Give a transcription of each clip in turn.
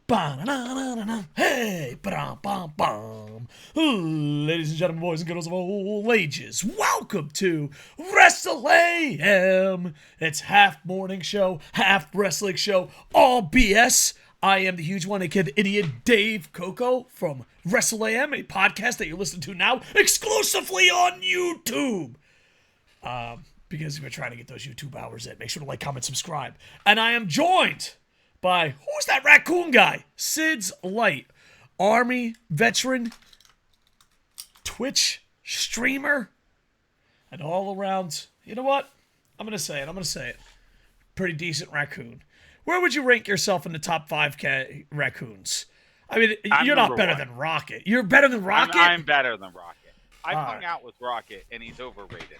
Ba-na-na-na-na-na. Hey, ba-dum-bum-bum. Ladies and gentlemen, boys and girls of all ages, welcome to Wrestle AM. It's half morning show, half wrestling show, all BS. I am the huge one, aka the idiot Dave Koco from Wrestle AM, a podcast that you listen to now exclusively on YouTube. Because we're trying to get those YouTube hours in. Make sure to like, comment, subscribe. And I am joined by, who's that raccoon guy? SidsLight, Army veteran, Twitch streamer, and all around, you know what? I'm going to say it. Pretty decent raccoon. Where would you rank yourself in the top 5K raccoons? I mean, you're not better than Rocket. You're better than Rocket? I'm better than Rocket. I've hung out with Rocket, and he's overrated.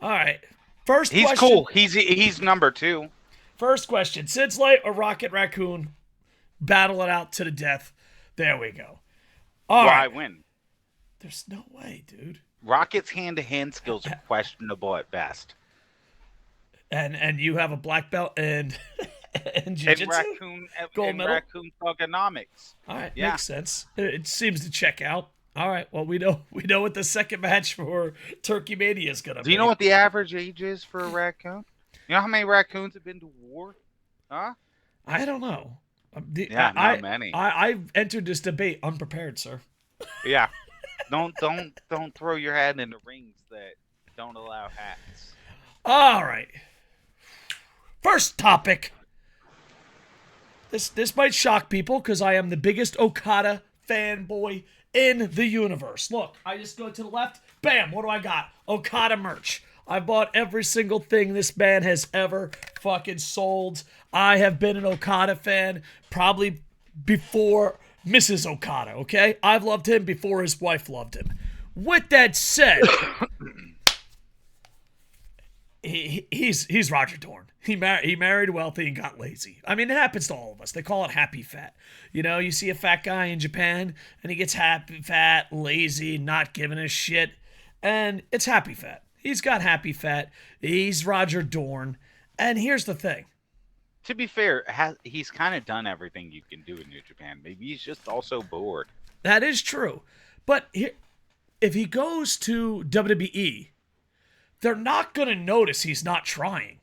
All right. First he's question. Cool. He's number 2. First question. SidsLight or Rocket Raccoon? Battle it out to the death. There we go. All right. I win. There's no way, dude. Rocket's hand-to-hand skills are questionable at best. And you have a black belt and jiu-jitsu? Gold medal? Raccoon thugonomics. All right, yeah. Makes sense. It seems to check out. All right, well, we know what the second match for Turkey Mania is going to be. Do you know what the average age is for a raccoon? You know how many raccoons have been to war? Huh? I don't know. Not many. I've entered this debate unprepared, sir. Yeah. Don't throw your hat into rings that don't allow hats. All right. First topic. This might shock people because I am the biggest Okada fanboy in the universe. Look, I just go to the left. Bam, what do I got? Okada merch. I bought every single thing this man has ever fucking sold. I have been an Okada fan probably before Mrs. Okada, okay? I've loved him before his wife loved him. With that said, he's Roger Dorn. He married wealthy and got lazy. I mean, it happens to all of us. They call it happy fat. You know, you see a fat guy in Japan, and he gets happy fat, lazy, not giving a shit, and it's happy fat. He's got happy fat. He's Roger Dorn. And here's the thing. To be fair, he's kind of done everything you can do in New Japan. Maybe he's just also bored. That is true. But if he goes to WWE, they're not going to notice he's not trying.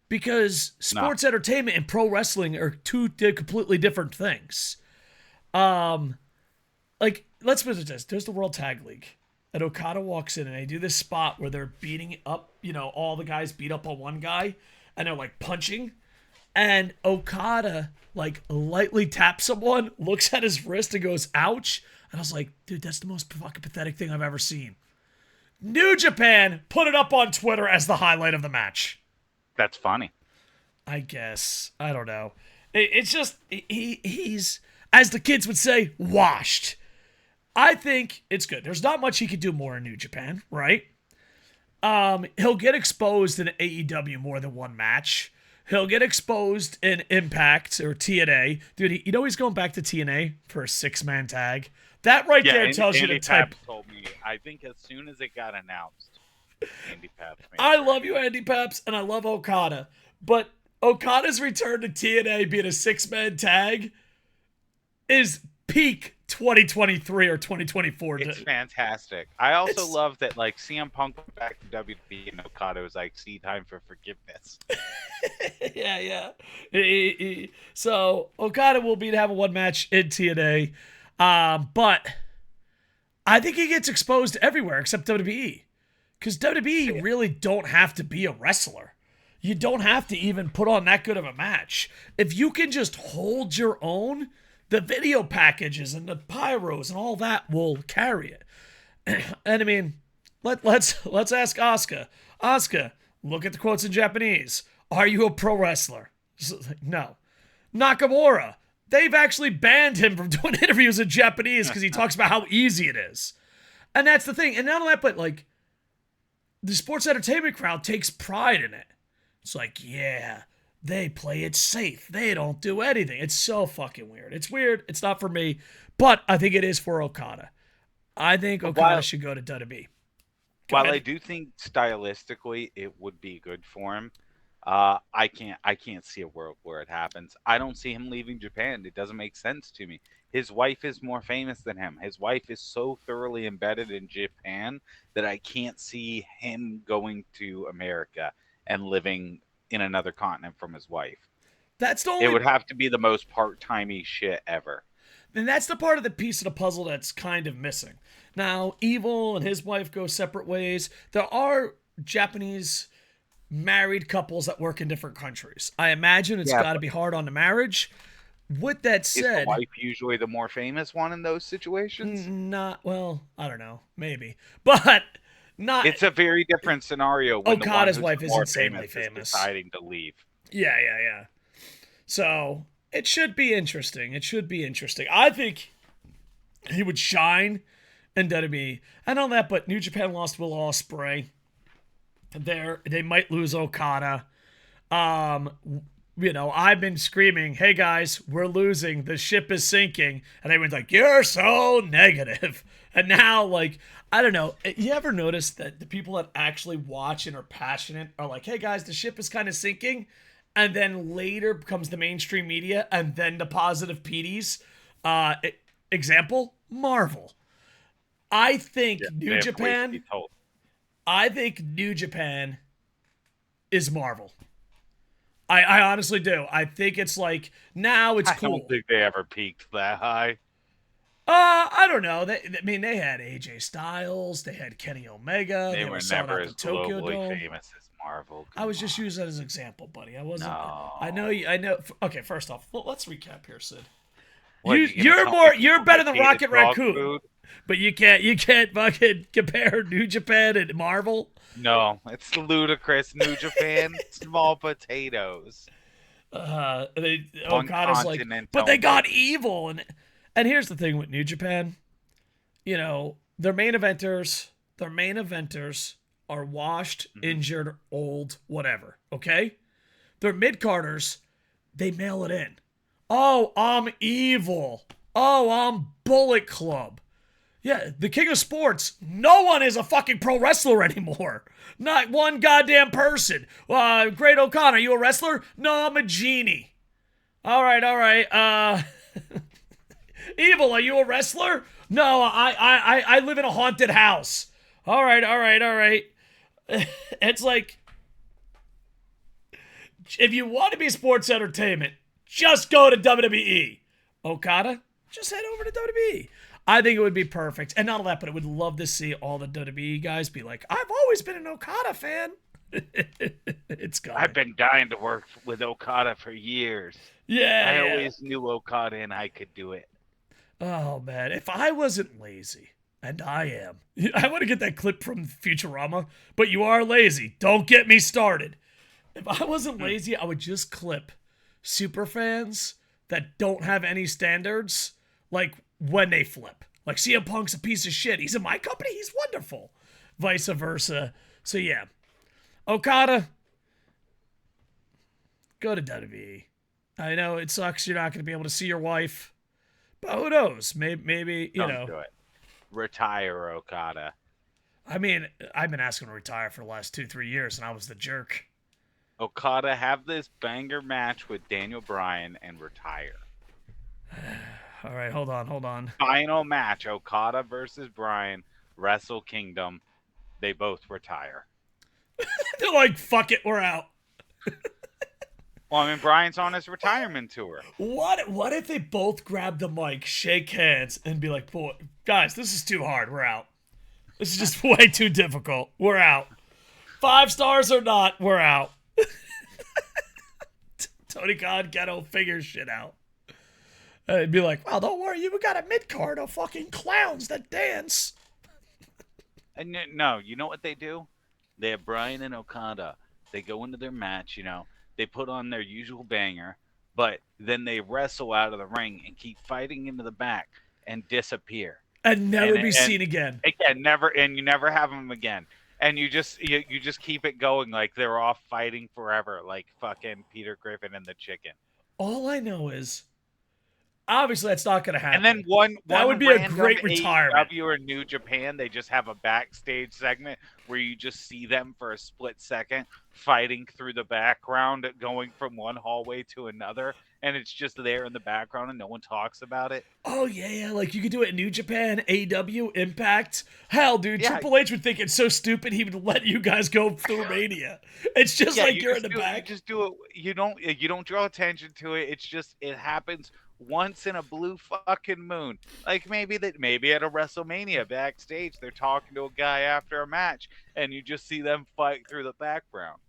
Because sports entertainment and pro wrestling are two completely different things. Like, let's visit this. There's the World Tag League. And Okada walks in and they do this spot where they're beating up, all the guys beat up on one guy and they're like punching. And Okada like lightly taps someone, looks at his wrist and goes, ouch. And I was like, dude, that's the most fucking pathetic thing I've ever seen. New Japan put it up on Twitter as the highlight of the match. That's funny. I guess. I don't know. It's just, he's, as the kids would say, washed. I think it's good. There's not much he could do more in New Japan, right? He'll get exposed in AEW more than one match. He'll get exposed in Impact or TNA. Dude, he's going back to TNA for a 6-man tag. That right there tells you the type. Andy Paps told me, I think as soon as it got announced, Andy Paps. I love you, Andy Paps, and I love Okada. But Okada's return to TNA being a 6-man tag is peak 2023 or 2024. It's fantastic. I also love that like CM Punk went back to WWE and Okada was like, see, time for forgiveness. yeah. So Okada will be to have a one match in TNA. But I think he gets exposed everywhere except WWE. Because WWE really don't have to be a wrestler. You don't have to even put on that good of a match. If you can just hold your own, the video packages and the pyros and all that will carry it. And I mean, let's ask Asuka. Asuka, look at the quotes in Japanese. Are you a pro wrestler? No. Nakamura, they've actually banned him from doing interviews in Japanese because he talks about how easy it is. And that's the thing. And not only that, but like, the sports entertainment crowd takes pride in it. It's like, yeah, they play it safe. They don't do anything. It's so fucking weird. It's weird. It's not for me, but I think it is for Okada. I think Okada should go to WWE. While I do think stylistically it would be good for him, I can't see a world where it happens. I don't see him leaving Japan. It doesn't make sense to me. His wife is more famous than him. His wife is so thoroughly embedded in Japan that I can't see him going to America and living in another continent from his wife. That's the It only would have to be the most part-timey shit ever. And that's the part of the piece of the puzzle that's kind of missing. Now, Evil and his wife go separate ways. There are Japanese married couples that work in different countries. I imagine it's Yeah, got to be hard on the marriage. With that is the said, wife usually the more famous one in those situations? not well, I don't know, maybe, but not It's a very different scenario when the one Okada's who's wife the is more insanely famous is famous. deciding to leave. Yeah, yeah, yeah. So it should be interesting. It should be interesting. I think he would shine in WWE. I know that, but New Japan lost Will Ospreay. They might lose Okada. Um, I've been screaming, "Hey guys, we're losing. The ship is sinking," and everyone's like, "You're so negative." And now, like, I don't know. You ever notice that the people that actually watch and are passionate are like, "Hey guys, the ship is kind of sinking," and then later comes the mainstream media, and then the positive PDs. Example: Marvel. I think Yeah, New they have to wait to be Japan. told. I think New Japan is Marvel. I honestly do. I think it's like now it's I don't cool. think they ever peaked that high. I don't know. They had AJ Styles, they had Kenny Omega, They they were were selling never out the as Tokyo globally Dome. famous as Marvel. I Come was just on. using that as an example, buddy. I wasn't. I know. No. I know. Okay, first off, let's recap here, Sid. What, you gonna You're tell me more. You're people better just than hated Rocket dog Raccoon, food? but you can't fucking compare New Japan and Marvel. No, it's ludicrous. New Japan, small potatoes. One Okada's like, continent but they only. got evil, and here's the thing with New Japan. Their main eventers are washed, Hmm. injured, old, whatever. Okay, their mid carders, they mail it in. Oh, I'm evil. Oh, I'm Bullet Club. Yeah, the king of sports. No one is a fucking pro wrestler anymore. Not one goddamn person. Great O'Connor, you a wrestler? No, I'm a genie. All right, all right. Evil, are you a wrestler? No, I live in a haunted house. All right, all right, all right. It's like if you want to be sports entertainment, just go to WWE. Okada, just head over to WWE. I think it would be perfect. And not only that, but I would love to see all the WWE guys be like, I've always been an Okada fan. It's I've coming. been dying to work with Okada for years. Yeah, I yeah. always knew Okada and I could do it. Oh, man. If I wasn't lazy, and I am, I want to get that clip from Futurama, but you are lazy. Don't get me started. If I wasn't Hmm. lazy, I would just clip super fans that don't have any standards, like when they flip. Like CM Punk's a piece of shit. He's in my company. He's wonderful. Vice versa. So yeah, Okada, go to WWE. I know it sucks you're not going to be able to see your wife, but who knows? Maybe you Don't know. do it. Retire Okada. I mean, I've been asking to retire for the last 2-3 years, and I was the jerk. Okada have this banger match with Daniel Bryan and retire. All right, hold on, hold on. Final match, Okada versus Bryan, Wrestle Kingdom. They both retire. They're like, fuck it, we're out. Well, I mean, Bryan's on his retirement tour. What if they both grab the mic, shake hands, and be like, boy, guys, this is too hard. We're out. This is just way too difficult. We're out. 5 stars or not, we're out. Tony Khan Ghetto figures shit out. It'd be like, well, don't worry, you got a mid card of fucking clowns that dance. And no, you know what they do? They have Bryan and Okada. They go into their match, they put on their usual banger, but then they wrestle out of the ring and keep fighting into the back and disappear. And And never be and seen again. again, you never have them again. And you just keep it going like they're off fighting forever, like fucking Peter Griffin and the chicken. All I know is obviously that's not going to happen. And then one that would be a random great retirement. AEW or New Japan, they just have a backstage segment where you just see them for a split second fighting through the background, going from one hallway to another, and it's just there in the background and no one talks about it. Oh yeah, like you could do it in New Japan, AEW, Impact. Hell, dude, Yeah. Triple H would think it's so stupid he would let you guys go through Mania. It's just Yeah, like you're in the back. You just do it. You don't draw attention to it. It's just it happens once in a blue fucking moon. Like maybe at a WrestleMania backstage they're talking to a guy after a match and you just see them fight through the background.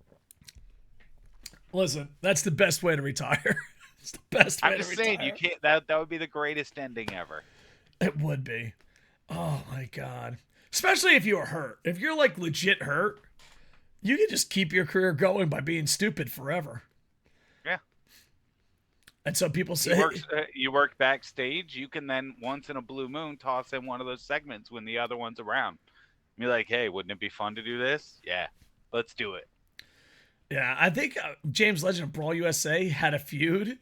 Listen, that's the best way to retire. It's the best way I'm to just retire. saying you can't. That would be the greatest ending ever. It would be. Oh my god. Especially if you were hurt. If you're like legit hurt, you can just keep your career going by being stupid forever. Yeah. And so people say you work backstage. You can then once in a blue moon toss in one of those segments when the other one's around. Be like, hey, wouldn't it be fun to do this? Yeah, let's do it. Yeah, I think James Legend of Brawl USA had a feud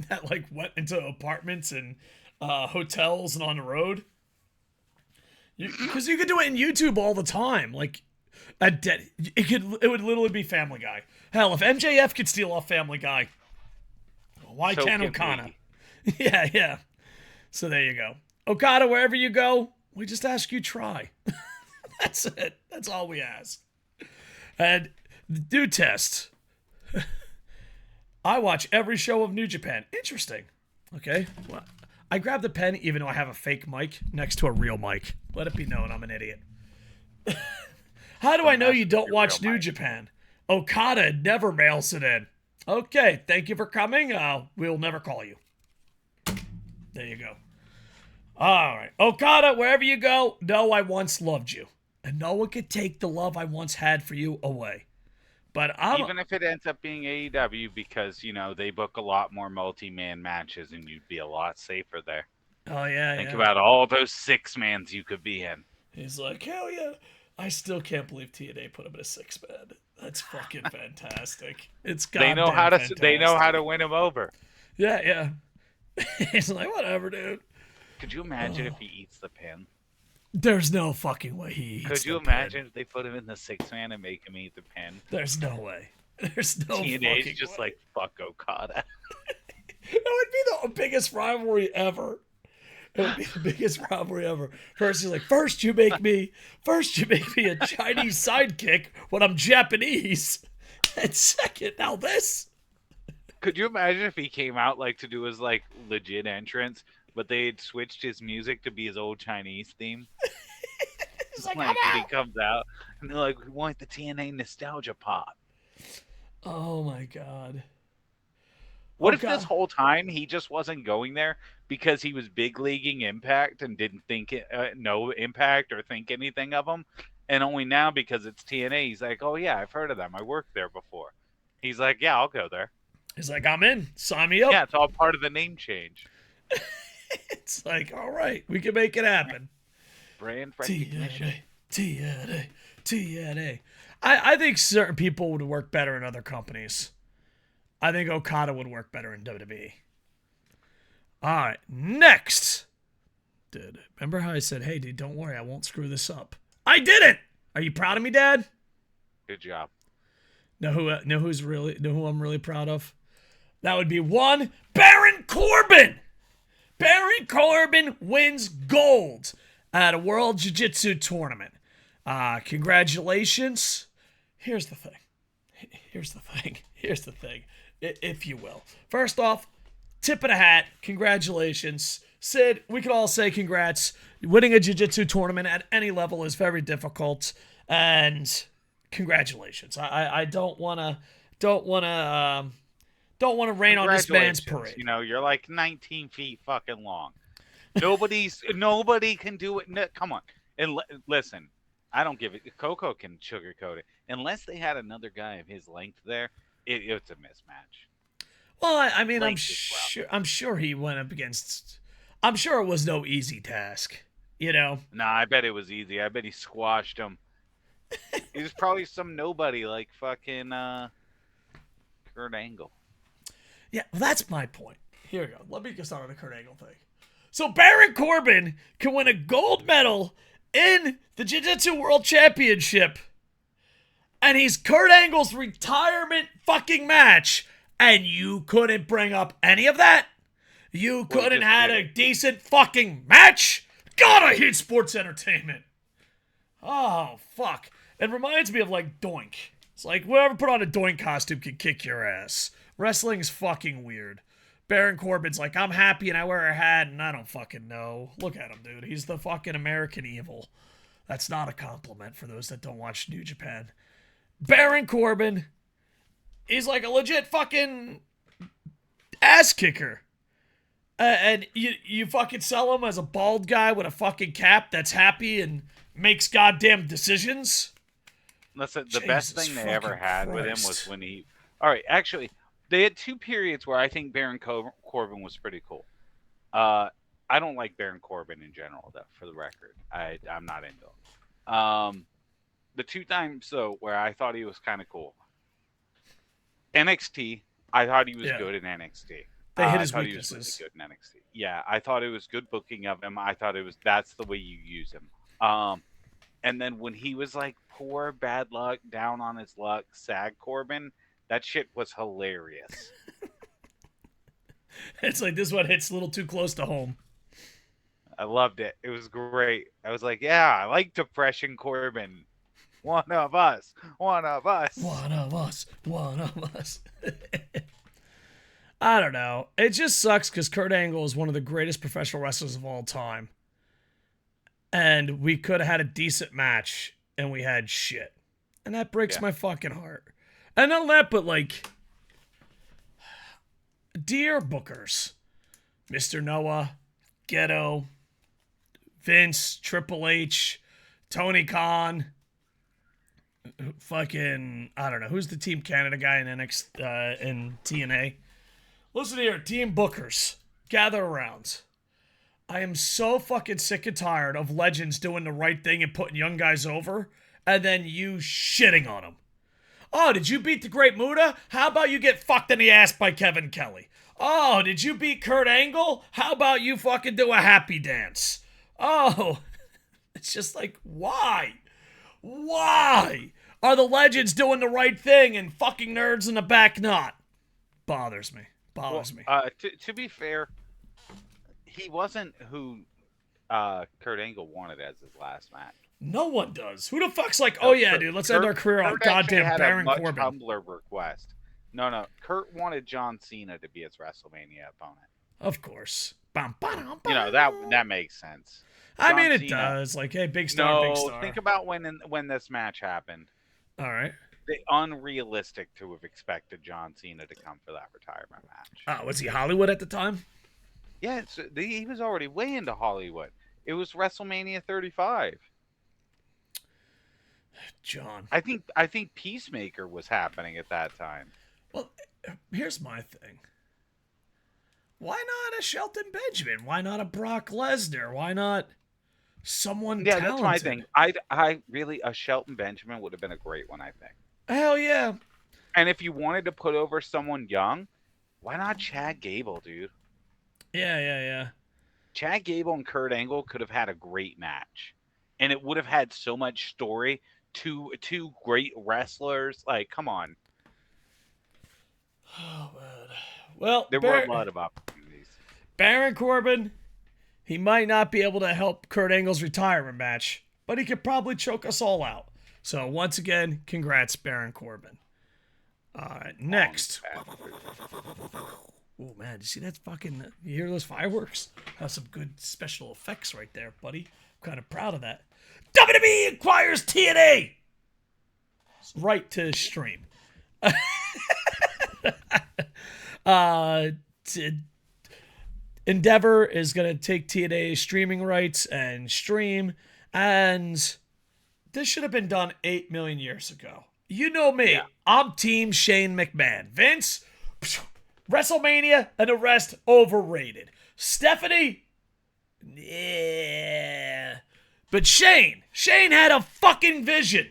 that like went into apartments and hotels and on the road. Because you could do it in YouTube all the time. Like, it would literally be Family Guy. Hell, if MJF could steal off Family Guy, why can't Okada? Yeah. So there you go. Okada, wherever you go, we just ask you try. That's it. That's all we ask. And do test. I watch every show of New Japan. Interesting. Okay. Well, I grabbed the pen even though I have a fake mic next to a real mic. Let it be known I'm an idiot. How do I know you don't watch New Japan? Okada never mails it in. Okay, thank you for coming. We'll never call you. There you go. All right. Okada, wherever you go, know I once loved you. And no one could take the love I once had for you away. But even if it ends up being AEW, because they book a lot more multi-man matches, and you'd be a lot safer there. Oh yeah. Think about all those 6-mans you could be in. He's like, hell yeah! I still can't believe TNA put him in a 6-man. That's fucking fantastic. It's They know how to. They know how to win him over. Yeah. He's like, whatever, dude. Could you imagine if he eats the pin? There's no fucking way he eats Could you the imagine pin. if they put him in the 6-man and make him eat the pin? There's no way. There's no TNA's fucking just way. like, fuck Okada. It would be the biggest rivalry ever. It would be the biggest rivalry ever. First, he's like, first you make me a Chinese sidekick when I'm Japanese. And second, now this. Could you imagine if he came out like to do his like legit entrance, but they had switched his music to be his old Chinese theme? He's like, Like when he comes out, and they're like, we want the TNA nostalgia pop. oh my god. What if this whole time he just wasn't going there because he was big leaguing Impact and didn't know Impact or think anything of them, and only now because it's TNA he's like, oh yeah, I've heard of them. I worked there before. He's like, yeah, I'll go there. He's like, I'm in. Sign me up. Yeah, it's all part of the name change. It's like, all right, we can make it happen. Brand recognition. TNA. I think certain people would work better in other companies. I think Okada would work better in WWE. All right, next. Dude, remember how I said, hey, dude, don't worry, I won't screw this up. I didn't! Are you proud of me, Dad? Good job. Know who I'm really proud of? That would be one, Baron Corbin! Baron Corbin wins gold at a World Jiu-Jitsu tournament. Congratulations. Here's the thing, if you will. First off, tip of the hat, congratulations. Sid, we could all say congrats. Winning a jiu-jitsu tournament at any level is very difficult, and congratulations. I don't want to rain on this man's parade. You're like 19 feet fucking long. Nobody can do it. No, come on. And listen, I don't give it. Koco can sugarcoat it. Unless they had another guy of his length there, it's a mismatch. Well, I mean, I'm sure he went up against. I'm sure it was no easy task. Nah, I bet it was easy. I bet he squashed him. He was probably some nobody like fucking Kurt Angle. Yeah, well, that's my point. here we go. Let me get started on the Kurt Angle thing. So Baron Corbin can win a gold medal in the Jiu-Jitsu World Championship, and he's Kurt Angle's retirement fucking match, and you couldn't bring up any of that? You couldn't had a decent fucking match? God, I hate sports entertainment. Oh, fuck. It reminds me of, like, Doink. It's like, whoever put on a Doink costume can kick your ass. Wrestling's fucking weird. Baron Corbin's like, I'm happy and I wear a hat and I don't fucking know. Look at him, dude. He's the fucking American evil. That's not a compliment for those that don't watch New Japan. Baron Corbin, he's like a legit fucking ass kicker. And you fucking sell him as a bald guy with a fucking cap that's happy and makes goddamn decisions. Listen, the best thing they ever had with him was when he... All right, actually, they had two periods where I think Baron Corbin was pretty cool. I don't like Baron Corbin in general, though, for the record. I'm not into him. The two times, though, where I thought he was kind of cool. NXT, I thought he was good in NXT. They hit his weaknesses. He was really good in NXT. Yeah, I thought it was good booking of him. I thought that's the way you use him. And then when he was like poor, bad luck, down on his luck, sad Corbin, that shit was hilarious. It's like this one hits a little too close to home. I loved it. It was great. I was like, yeah, I like Depression Corbin. One of us. One of us. One of us. One of us. I don't know. It just sucks because Kurt Angle is one of the greatest professional wrestlers of all time. And we could have had a decent match, and we had shit. And that breaks my fucking heart. And not that, but like, dear bookers, Mr. Noah, Ghetto, Vince, Triple H, Tony Khan, fucking, I don't know, who's the Team Canada guy in in TNA? Listen here, team bookers, gather around. I am so fucking sick and tired of legends doing the right thing and putting young guys over, and then you shitting on them. Oh, did you beat the Great Muta? How about you get fucked in the ass by Kevin Kelly? Oh, did you beat Kurt Angle? How about you fucking do a happy dance? Oh, it's just like, why? Why are the legends doing the right thing and fucking nerds in the back not? Bothers me. Bothers me. To be fair, he wasn't who Kurt Angle wanted as his last match. No one does. Who the fuck's like, oh yeah, dude, let's end our career on goddamn Baron Corbin. Tumblr request. No. Kurt wanted John Cena to be his WrestleMania opponent. Of course. You know, that makes sense. I mean, it does. Like, hey, big star, big star. Think about when this match happened. All right. It's unrealistic to have expected John Cena to come for that retirement match. Was he Hollywood at the time? Yeah, he was already way into Hollywood. It was WrestleMania 35. John. I think Peacemaker was happening at that time. Well, here's my thing. Why not a Shelton Benjamin? Why not a Brock Lesnar? Why not someone talented? That's my thing. I really, a Shelton Benjamin would have been a great one, I think. Hell yeah. And if you wanted to put over someone young, why not Chad Gable, dude? Yeah. Chad Gable and Kurt Angle could have had a great match. And it would have had so much story. Two great wrestlers. Like, come on. Oh, man. Well, there were a lot of opportunities. Baron Corbin, he might not be able to help Kurt Angle's retirement match, but he could probably choke us all out. So, once again, congrats, Baron Corbin. All right, next. Oh, man, you see that fucking... You hear those fireworks? Have some good special effects right there, buddy. I'm kind of proud of that. WWE acquires TNA! Right to stream. Endeavor is going to take TNA streaming rights and stream, and this should have been done 8 million years ago. You know me. Yeah. I'm Team Shane McMahon. Vince, WrestleMania and the rest overrated. Stephanie, yeah. But Shane had a fucking vision.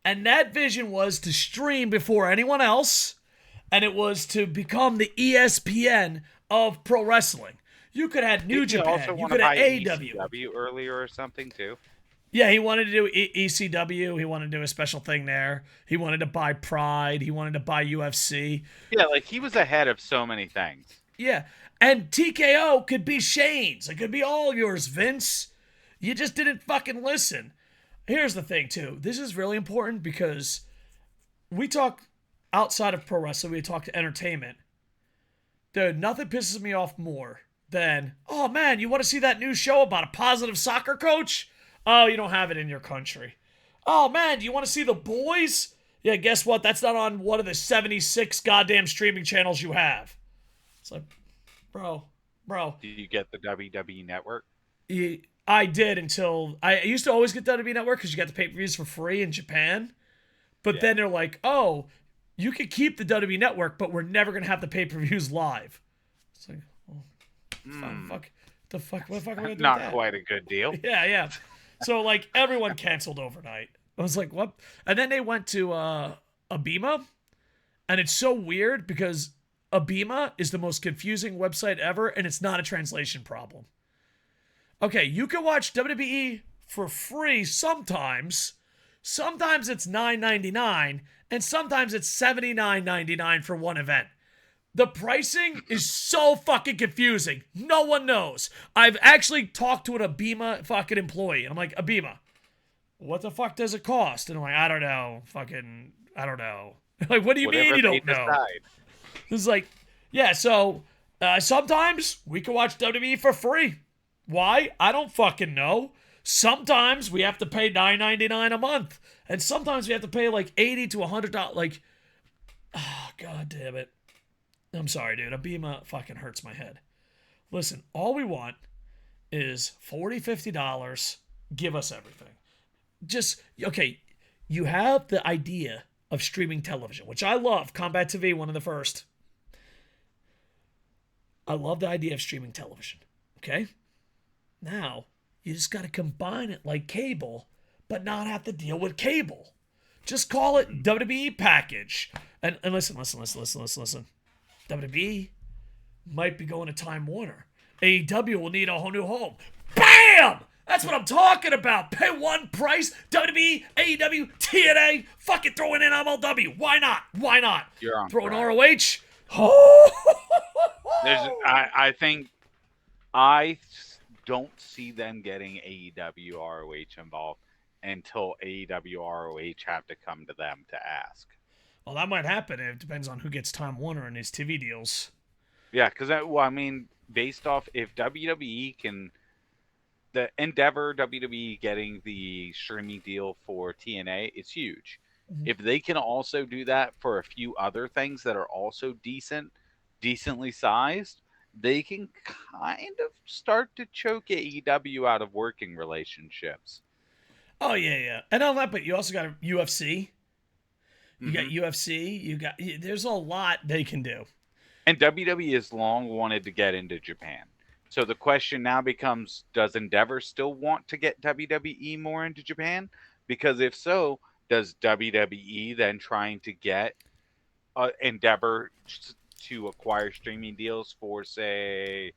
And that vision was to stream before anyone else. And it was to become the ESPN of pro wrestling. You could have New Didn't he also Japan. You want to could have buy AEW. ECW earlier or something too? Yeah, he wanted to do ECW. He wanted to do a special thing there. He wanted to buy Pride. He wanted to buy UFC. Yeah, like he was ahead of so many things. Yeah. And TKO could be Shane's. It could be all yours, Vince. You just didn't fucking listen. Here's the thing, too. This is really important because we talk outside of pro wrestling, we talk to entertainment. Dude, nothing pisses me off more than, oh man, you want to see that new show about a positive soccer coach? Oh, you don't have it in your country. Oh man, do you want to see The Boys? Yeah, guess what? That's not on one of the 76 goddamn streaming channels you have. It's like, bro. Did you get the WWE Network? I did until I used to always get WWE Network because you got the pay-per-views for free in Japan. But then they're like, oh, you can keep the WWE Network, but we're never gonna have the pay-per-views live. It's like, fuck, the fuck, what the fuck am I gonna do? Not with that? quite a good deal. Yeah. So like everyone canceled overnight. I was like, what? And then they went to Abima, and it's so weird because Abima is the most confusing website ever, and it's not a translation problem. Okay, you can watch WWE for free sometimes. Sometimes it's $9.99, and sometimes it's $79.99 for one event. The pricing is so fucking confusing. No one knows. I've actually talked to an Abima fucking employee, and I'm like, Abima, what the fuck does it cost? And I'm like, I don't know. I don't know. Like, what do you mean you don't know? It's like, yeah, so sometimes we can watch WWE for free. Why? I don't fucking know. Sometimes we have to pay $9.99 a month. And sometimes we have to pay like $80 to $100. Like, oh, god damn it. I'm sorry, dude. Abima fucking hurts my head. Listen, all we want is $40, $50. Give us everything. Just, okay, you have the idea of streaming television, which I love. Combat TV, one of the first. I love the idea of streaming television. Okay? Now, you just got to combine it like cable, but not have to deal with cable. Just call it WWE package. And listen. WWE might be going to Time Warner. AEW will need a whole new home. BAM! That's what I'm talking about. Pay one price. WWE, AEW, TNA. Fucking throw in MLW. Why not? You're on. Throw in ROH. Oh! I don't see them getting AEW ROH involved until AEW ROH have to come to them to ask. Well, that might happen. It depends on who gets Time Warner in these TV deals. Yeah, because based off if WWE can, the Endeavor WWE getting the streaming deal for TNA is huge. Mm-hmm. If they can also do that for a few other things that are also decently sized, they can kind of start to choke AEW out of working relationships. Oh, yeah. And on that, but you also got UFC. You got UFC. There's a lot they can do. And WWE has long wanted to get into Japan. So the question now becomes, does Endeavor still want to get WWE more into Japan? Because if so, does WWE then trying to get Endeavor to acquire streaming deals for, say,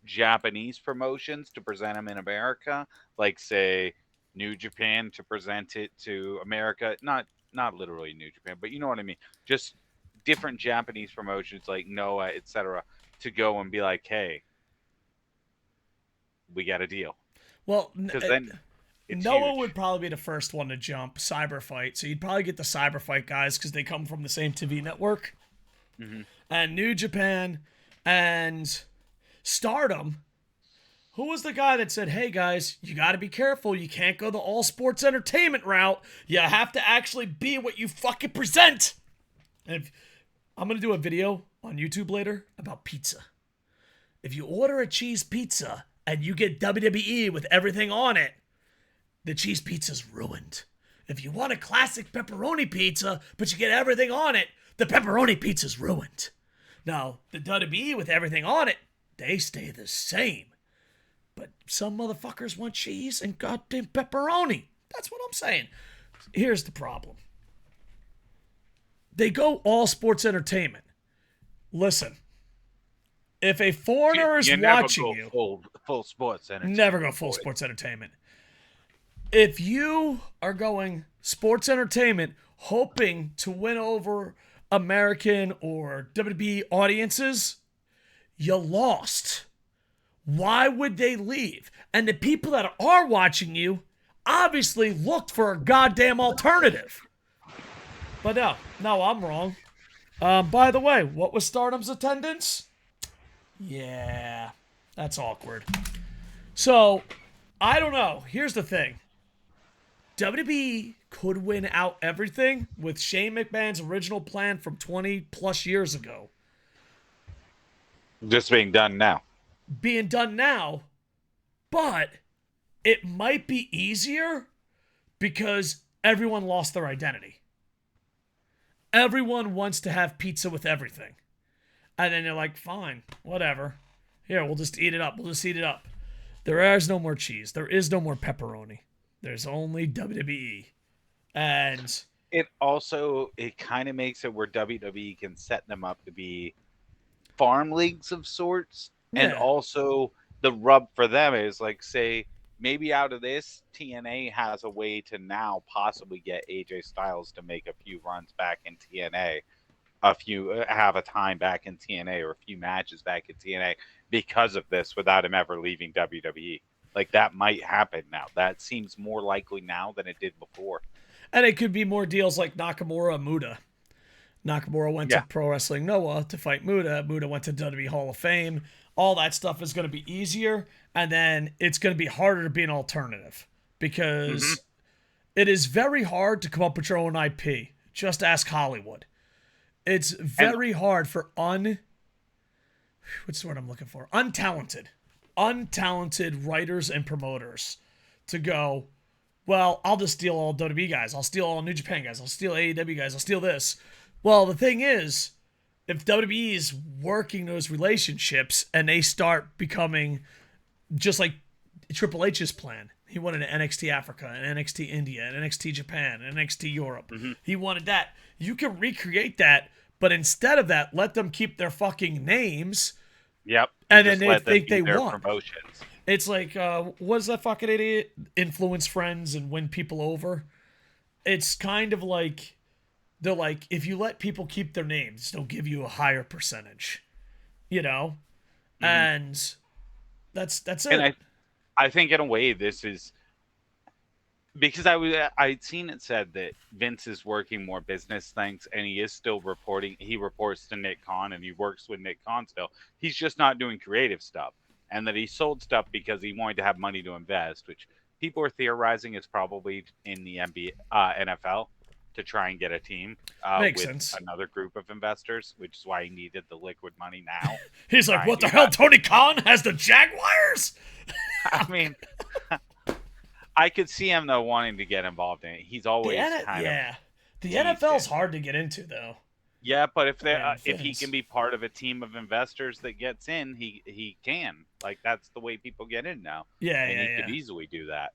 Japanese promotions to present them in America? Like, say, New Japan to present it to America? Not literally New Japan, but you know what I mean. Just different Japanese promotions like Noah, etc., to go and be like, hey, we got a deal. Well, because then Noah huge. would probably be the first one to jump Cyberfight. So you'd probably get the Cyberfight guys because they come from the same TV network. Mm-hmm. And New Japan and Stardom. Who was the guy that said, hey guys, you got to be careful. You can't go the all sports entertainment route. You have to actually be what you fucking present. And I'm going to do a video on YouTube later about pizza. If you order a cheese pizza and you get WWE with everything on it, the cheese pizza's ruined. If you want a classic pepperoni pizza, but you get everything on it, the pepperoni pizza's ruined. Now, the WWE with everything on it, they stay the same. But some motherfuckers want cheese and goddamn pepperoni. That's what I'm saying. Here's the problem. They go all sports entertainment. Listen, If a foreigner is You never watching go you, full sports entertainment. never go full boys. sports entertainment. If you are going sports entertainment hoping to win over American or WWE audiences, you lost. Why would they leave? And the people that are watching you obviously looked for a goddamn alternative. But no, I'm wrong. By the way, what was Stardom's attendance? Yeah, that's awkward. So, I don't know. Here's the thing. WWE could win out everything with Shane McMahon's original plan from 20 plus years ago Just being done now. being done now, but it might be easier because everyone lost their identity. Everyone wants to have pizza with everything. And then they're like, fine, whatever. Here, we'll just eat it up. We'll just eat it up. There is no more cheese. There is no more pepperoni. There's only WWE. And It kind of makes it where WWE can set them up to be farm leagues of sorts. And yeah, also the rub for them is like, say, maybe out of this, TNA has a way to now possibly get AJ Styles to make a few runs back in TNA, have a time back in TNA or a few matches back in TNA because of this without him ever leaving WWE. Like that might happen now. That seems more likely now than it did before. and it could be more deals like Nakamura and Muda. Nakamura went to Pro Wrestling Noah to fight Muda. Muda went to WWE Hall of Fame. All that stuff is going to be easier, and then it's going to be harder to be an alternative because it is very hard to come up with your own IP. Just ask Hollywood. It's very hard for what's the word I'm looking for? Untalented writers and promoters to go, well, I'll just steal all WWE guys. I'll steal all New Japan guys. I'll steal AEW guys. I'll steal this. Well, the thing is, if WWE is working those relationships and they start becoming just like Triple H's plan, he wanted an NXT Africa, an NXT India, an NXT Japan, an NXT Europe. He wanted that. You can recreate that, but instead of that, let them keep their fucking names. Yep. And then they think they their won. Promotions. It's like, what's that fucking idiot? Influence friends and win people over. It's kind of like, they're like, if you let people keep their names, they'll give you a higher percentage. You know? And that's it. And I think in a way this is because I'd seen it said that Vince is working more business things and he is still reporting. He reports to Nick Khan and he works with Nick Khan still. He's just not doing creative stuff, and that he sold stuff because he wanted to have money to invest, which people are theorizing is probably in the NFL to try and get a team Makes with sense. another group of investors, which is why he needed the liquid money now. He's like, what the hell? Tony Khan has the Jaguars? I mean, I could see him though wanting to get involved in it. He's always The NFL's hard to get into though. Yeah, but if he can be part of a team of investors that gets in, he can. Like that's the way people get in now. And he could easily do that.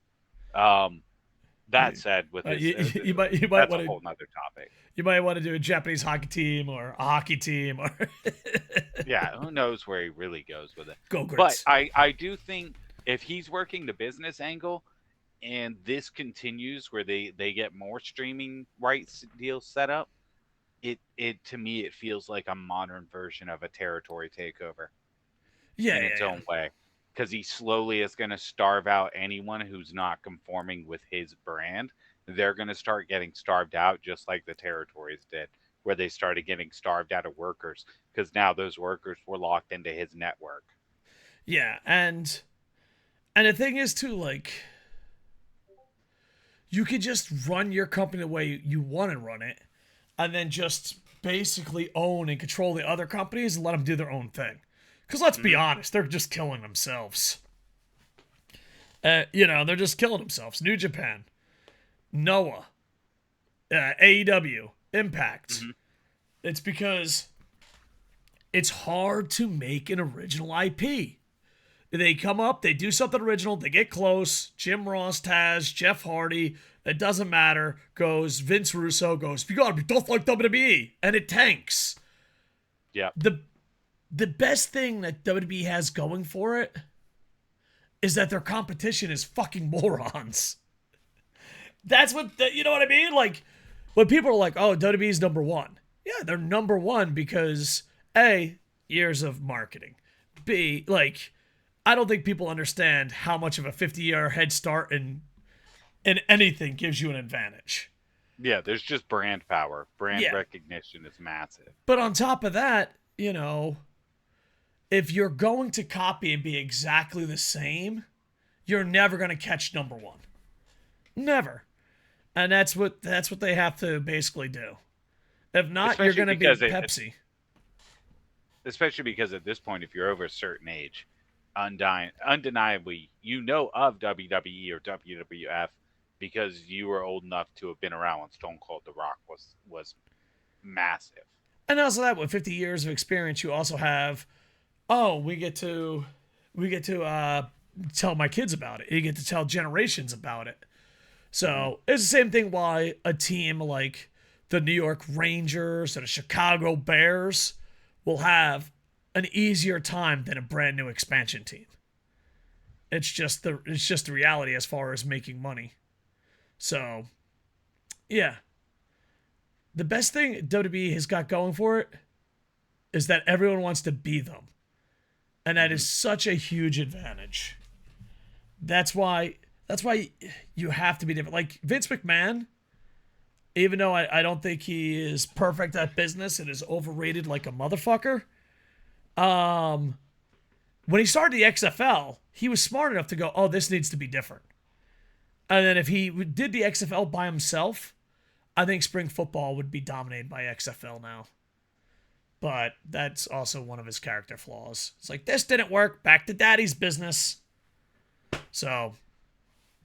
That said, with his, you might that's want a whole nother topic. You might want to do a Japanese hockey team or a hockey team or yeah, who knows where he really goes with it. Go Grits. But I do think if he's working the business angle and this continues where they get more streaming rights deals set up, it to me it feels like a modern version of a territory takeover. In its own way. Because he slowly is going to starve out anyone who's not conforming with his brand. They're going to start getting starved out just like the territories did, where they started getting starved out of workers because now those workers were locked into his network. Yeah, and the thing is too, like, you could just run your company the way you want to run it and then just basically own and control the other companies and let them do their own thing. Because let's be honest, they're just killing themselves. They're just killing themselves. New Japan, Noah, AEW, Impact. It's because it's hard to make an original IP. They come up, they do something original, they get close. Jim Ross, Taz, Jeff Hardy, it doesn't matter, goes, Vince Russo goes, you gotta be tough like WWE. And it tanks. Yeah. the best thing that WWE has going for it is that their competition is fucking morons. That's what, you know what I mean? Like, when people are like, oh, WWE's number one. Yeah, they're number one because, A, years of marketing. B, like, I don't think people understand how much of a 50-year head start in anything gives you an advantage. Yeah, there's just brand power. Brand Yeah. recognition is massive. But on top of that, you know, if you're going to copy and be exactly the same, you're never going to catch number one. Never. And that's what they have to basically do. If not, Especially you're going to be because Pepsi. Especially because at this point, if you're over a certain age, undeniably, you know of WWE or WWF because you were old enough to have been around when Stone Cold The Rock was massive. And also that with 50 years of experience, you also have, oh, we get to tell my kids about it. You get to tell generations about it. So it's the same thing why a team like the New York Rangers and the Chicago Bears will have an easier time than a brand new expansion team. It's just the reality as far as making money. So, yeah. The best thing WWE has got going for it is that everyone wants to be them. And that is such a huge advantage. That's why you have to be different. Like Vince McMahon, even though I don't think he is perfect at business and is overrated like a motherfucker, when he started the XFL, he was smart enough to go, oh, this needs to be different. And then if he did the XFL by himself, I think spring football would be dominated by XFL now. But that's also one of his character flaws. It's like, this didn't work. Back to daddy's business. So,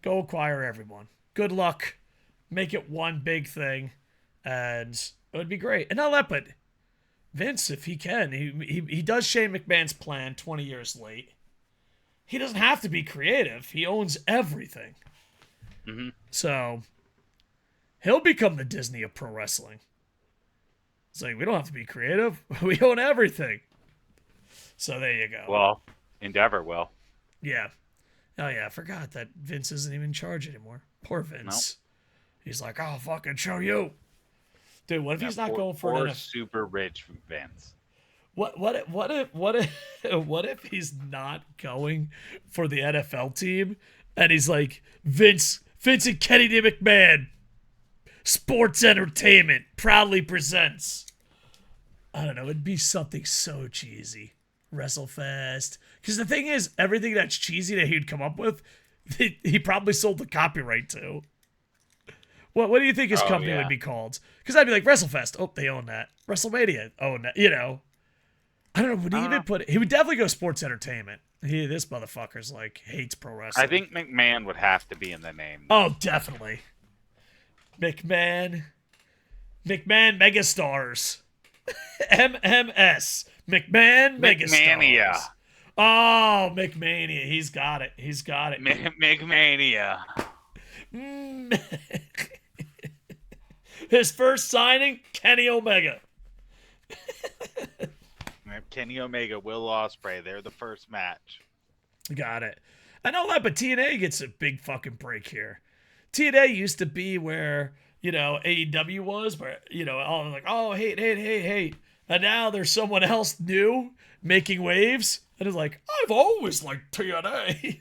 go acquire everyone. Good luck. Make it one big thing. And it would be great. And not that, but Vince, if he can, he does Shane McMahon's plan 20 years late. He doesn't have to be creative. He owns everything. Mm-hmm. So, he'll become the Disney of pro wrestling. It's like, we don't have to be creative. We own everything. So there you go. Well, Endeavor will. Yeah. Oh, yeah. I forgot that Vince isn't even in charge anymore. Poor Vince. Nope. He's like, I'll fucking show you. Dude, what if he's not going for an super rich Vince? What if he's not going for the NFL team and he's like, Vince and Kennedy McMahon, Sports Entertainment proudly presents. I don't know. It'd be something so cheesy. WrestleFest. Because the thing is, everything that's cheesy that he'd come up with, he probably sold the copyright to. What do you think his company would be called? Because I'd be like, WrestleFest. Oh, they own that. WrestleMania. Own that. You know. I don't know. Would he even put it? He would definitely go Sports Entertainment. This motherfucker's like, hates pro wrestling. I think McMahon would have to be in the name. Oh, definitely. McMahon Megastars. MMS. McMahon Megastars. McMania. Oh, McMania. He's got it. McMania. His first signing, Kenny Omega. Kenny Omega, Will Ospreay. They're the first match. Got it. I know that, but TNA gets a big fucking break here. TNA used to be where, AEW was, where, all like, oh, hate. And now there's someone else new making waves. And it's like, I've always liked TNA.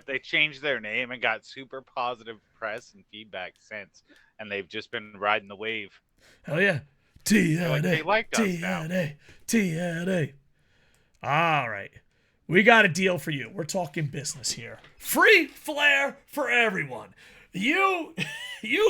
They changed their name and got super positive press and feedback since. And they've just been riding the wave. Hell yeah. TNA. They liked us TNA. All right. We got a deal for you. We're talking business here. Free Flair for everyone. You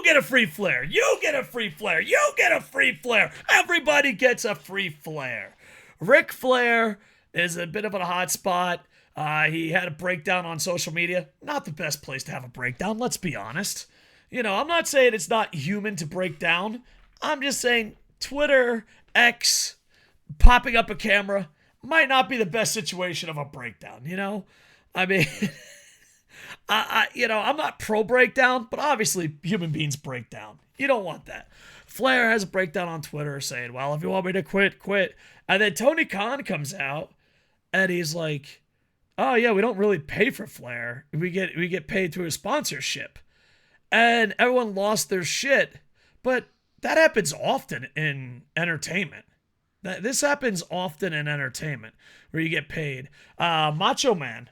get a free Flair. You get a free Flair. You get a free Flair. Everybody gets a free Flair. Ric Flair is a bit of a hot spot. He had a breakdown on social media. Not the best place to have a breakdown, let's be honest. I'm not saying it's not human to break down. I'm just saying Twitter, X, popping up a camera might not be the best situation of a breakdown, I mean, I'm not pro breakdown, but obviously human beings break down. You don't want that. Flair has a breakdown on Twitter saying, well, if you want me to quit, quit. And then Tony Khan comes out and he's like, oh yeah, we don't really pay for Flair. We get paid through a sponsorship. And everyone lost their shit. But that happens often in entertainment. This happens often in entertainment where you get paid. Macho Man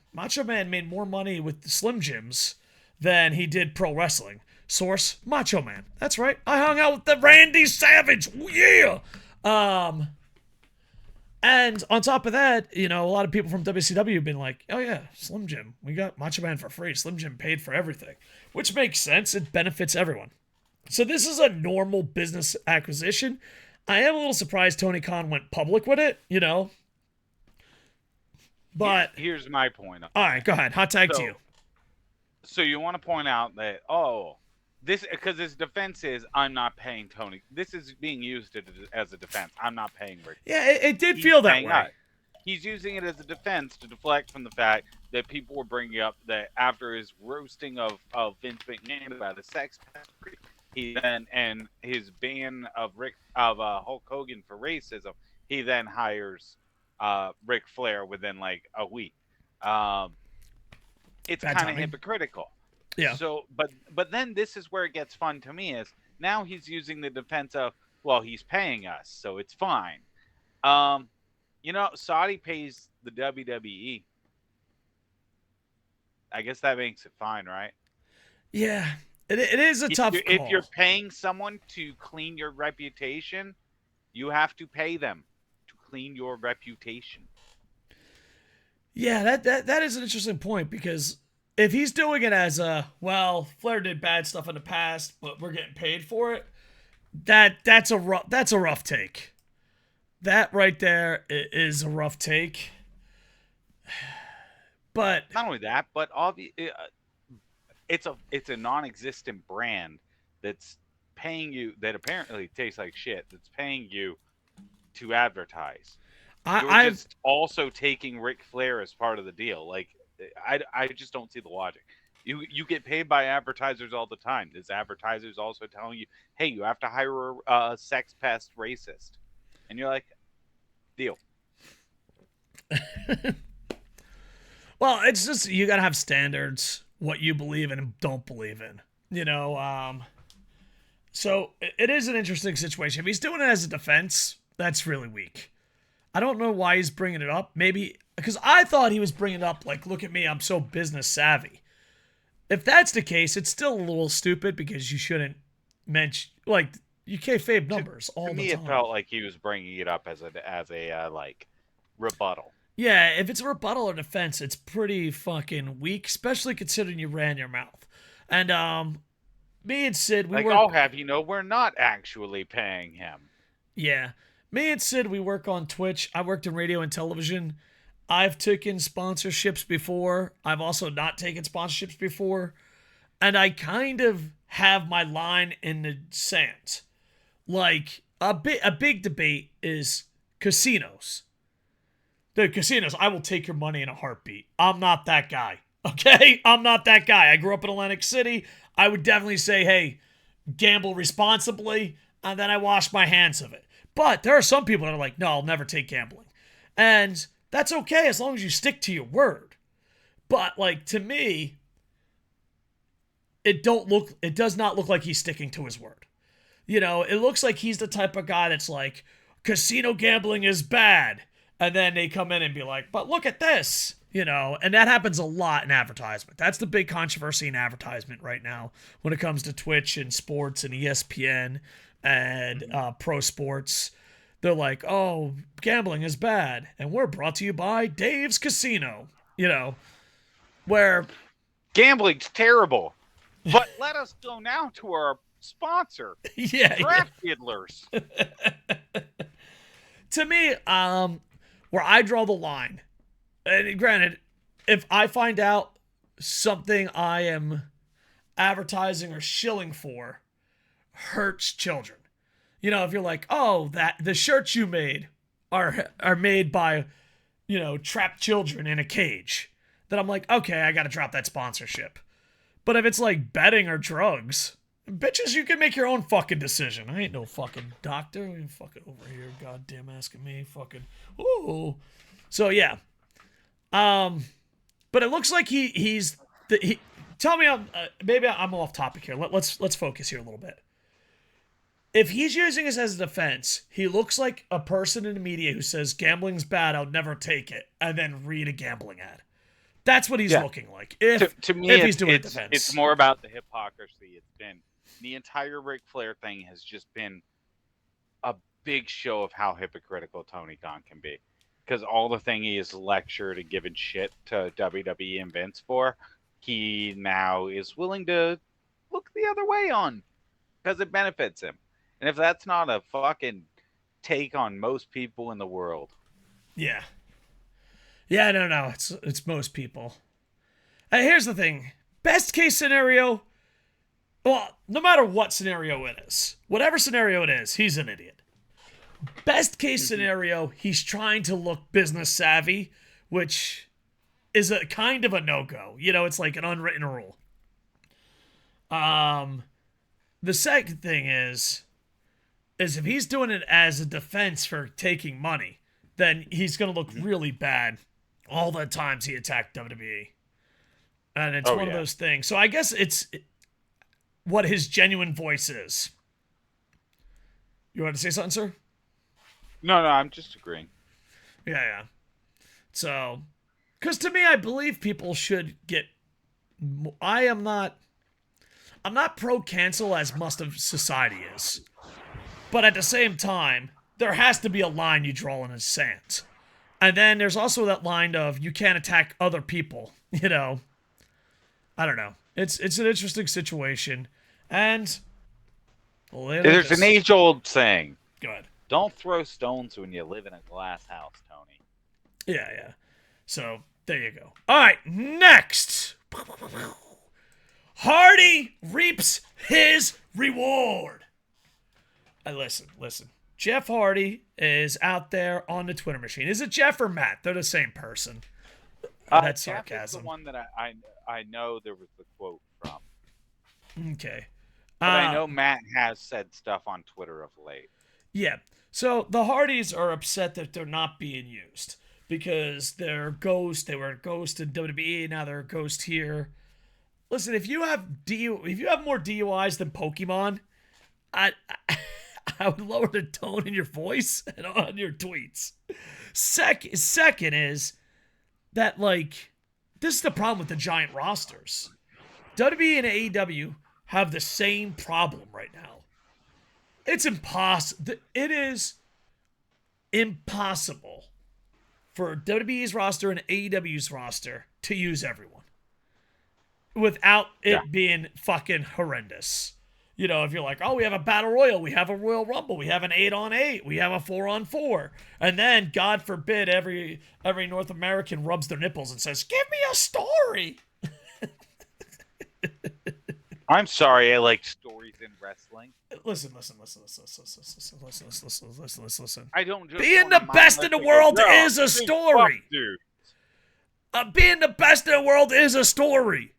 made more money with the Slim Jims than he did pro wrestling. Source, Macho Man. That's right. I hung out with the Randy Savage. Yeah. And on top of that, a lot of people from WCW have been like, oh yeah, Slim Jim. We got Macho Man for free. Slim Jim paid for everything, which makes sense. It benefits everyone. So this is a normal business acquisition. I am a little surprised Tony Khan went public with it, But here's my point. All right, go ahead. Hot tag to you. So you want to point out that this, because his defense is, I'm not paying Tony. This is being used as a defense. I'm not paying Rick. Yeah, it did feel that way. He's using it as a defense to deflect from the fact that people were bringing up that after his roasting of Vince McMahon about the sex pastry, he then, and his ban of Hulk Hogan for racism, he then hires Ric Flair within like a week. It's kind of hypocritical. Yeah. So, but then this is where it gets fun to me, is now he's using the defense of, well, he's paying us, so it's fine. Saudi pays the WWE. I guess that makes it fine, right? Yeah. It is a tough call. If you're paying someone to clean your reputation, you have to pay them to clean your reputation. Yeah, that is an interesting point, because if he's doing it as Flair did bad stuff in the past, but we're getting paid for it, that's a rough take. That right there is a rough take. But not only that, but it's a non-existent brand that's paying you, that apparently tastes like shit, that's paying you to advertise. You're just also taking Ric Flair as part of the deal. Like, I just don't see the logic. You get paid by advertisers all the time. There's advertisers also telling you, hey, you have to hire a sex pest racist. And you're like, deal. Well, it's just, you gotta have standards, what you believe in and don't believe in. So it is an interesting situation. If he's doing it as a defense, that's really weak. I don't know why he's bringing it up. Maybe because I thought he was bringing it up like, look at me, I'm so business savvy. If that's the case, it's still a little stupid, because you shouldn't mention, like, you kayfabe numbers all the time. To me, it felt like he was bringing it up as a rebuttal. Yeah, if it's a rebuttal or defense, it's pretty fucking weak, especially considering you ran your mouth. And me and Sid, I'll have you know, we're not actually paying him. Yeah. Me and Sid, we work on Twitch. I worked in radio and television. I've taken sponsorships before. I've also not taken sponsorships before. And I kind of have my line in the sand. Like, a big debate is casinos. The casinos, I will take your money in a heartbeat. I'm not that guy. Okay? I'm not that guy. I grew up in Atlantic City. I would definitely say, hey, gamble responsibly, and then I wash my hands of it. But there are some people that are like, no, I'll never take gambling. And that's okay as long as you stick to your word. But, like, to me, it does not look like he's sticking to his word. It looks like he's the type of guy that's like, casino gambling is bad. And then they come in and be like, but look at this, and that happens a lot in advertisement. That's the big controversy in advertisement right now when it comes to Twitch and sports and ESPN and pro sports. They're like, oh, gambling is bad. And we're brought to you by Dave's Casino, where gambling's terrible. But let us go now to our sponsor, Draft Diddlers. To me, where I draw the line, and granted, if I find out something I am advertising or shilling for hurts children, if you're like, oh, that the shirts you made are made by, trapped children in a cage, then I'm like, okay, I gotta drop that sponsorship. But if it's like betting or drugs, bitches, you can make your own fucking decision. I ain't no fucking doctor. You ain't fucking over here, goddamn, asking me, fucking. Ooh. So yeah. But it looks like he's. Tell me, maybe I'm off topic here. Let's focus here a little bit. If he's using this as a defense, he looks like a person in the media who says gambling's bad, I'll never take it, and then read a gambling ad. That's what he's looking like. To me, if he's doing a defense, it's more about the hypocrisy. It's been the entire Ric Flair thing has just been a big show of how hypocritical Tony Khan can be. Because all the thing he has lectured and given shit to WWE and Vince for, he now is willing to look the other way on because it benefits him. And if that's not a fucking take on most people in the world. Yeah. Yeah, no. It's most people. Here's the thing. Best case scenario, well, no matter what scenario it is, whatever scenario it is, he's an idiot. Best case scenario, he's trying to look business savvy, which is a kind of a no-go. You know, it's like an unwritten rule. The second thing is if he's doing it as a defense for taking money, then he's going to look really bad all the times he attacked WWE. And it's one of those things. So I guess it's what his genuine voice is. You want to say something, sir? No, I'm just agreeing. Yeah. So, because to me, I believe people should get. I'm not pro cancel as most of society is, but at the same time, there has to be a line you draw in the sand, and then there's also that line of you can't attack other people. You know, I don't know. It's an interesting situation, and there's an age-old saying. Go ahead. Don't throw stones when you live in a glass house, Tony. Yeah. So, there you go. All right, next. Hardy reaps his reward. Listen. Jeff Hardy is out there on the Twitter machine. Is it Jeff or Matt? They're the same person. That's sarcasm. Jeff is the one that I know there was the quote from. Okay. But I know Matt has said stuff on Twitter of late. Yeah. So the Hardys are upset that they're not being used because they're ghost. They were a ghost in WWE. Now they're a ghost here. Listen, if you have more DUIs than Pokemon, I would lower the tone in your voice and on your tweets. Second is that, like, this is the problem with the giant rosters. WWE and AEW have the same problem right now. It's impossible. It is impossible for WWE's roster and AEW's roster to use everyone without it being fucking horrendous. You know, if you're like, oh, we have a Battle Royal, we have a Royal Rumble, we have an 8-on-8, we have a 4-on-4. And then, God forbid, every North American rubs their nipples and says, give me a story. I'm sorry, I like stories in wrestling. Listen. I don't just being the best in the world is a story. Being the best in the world is a story.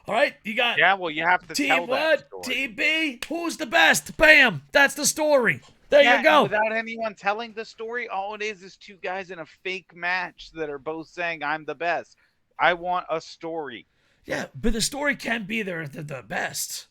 All right, you got. Yeah, well, you have to tell that story. TB, who's the best? Bam, that's the story. There you go. Without anyone telling the story, all it is two guys in a fake match that are both saying I'm the best. I want a story. Yeah, but the story can be they're the best.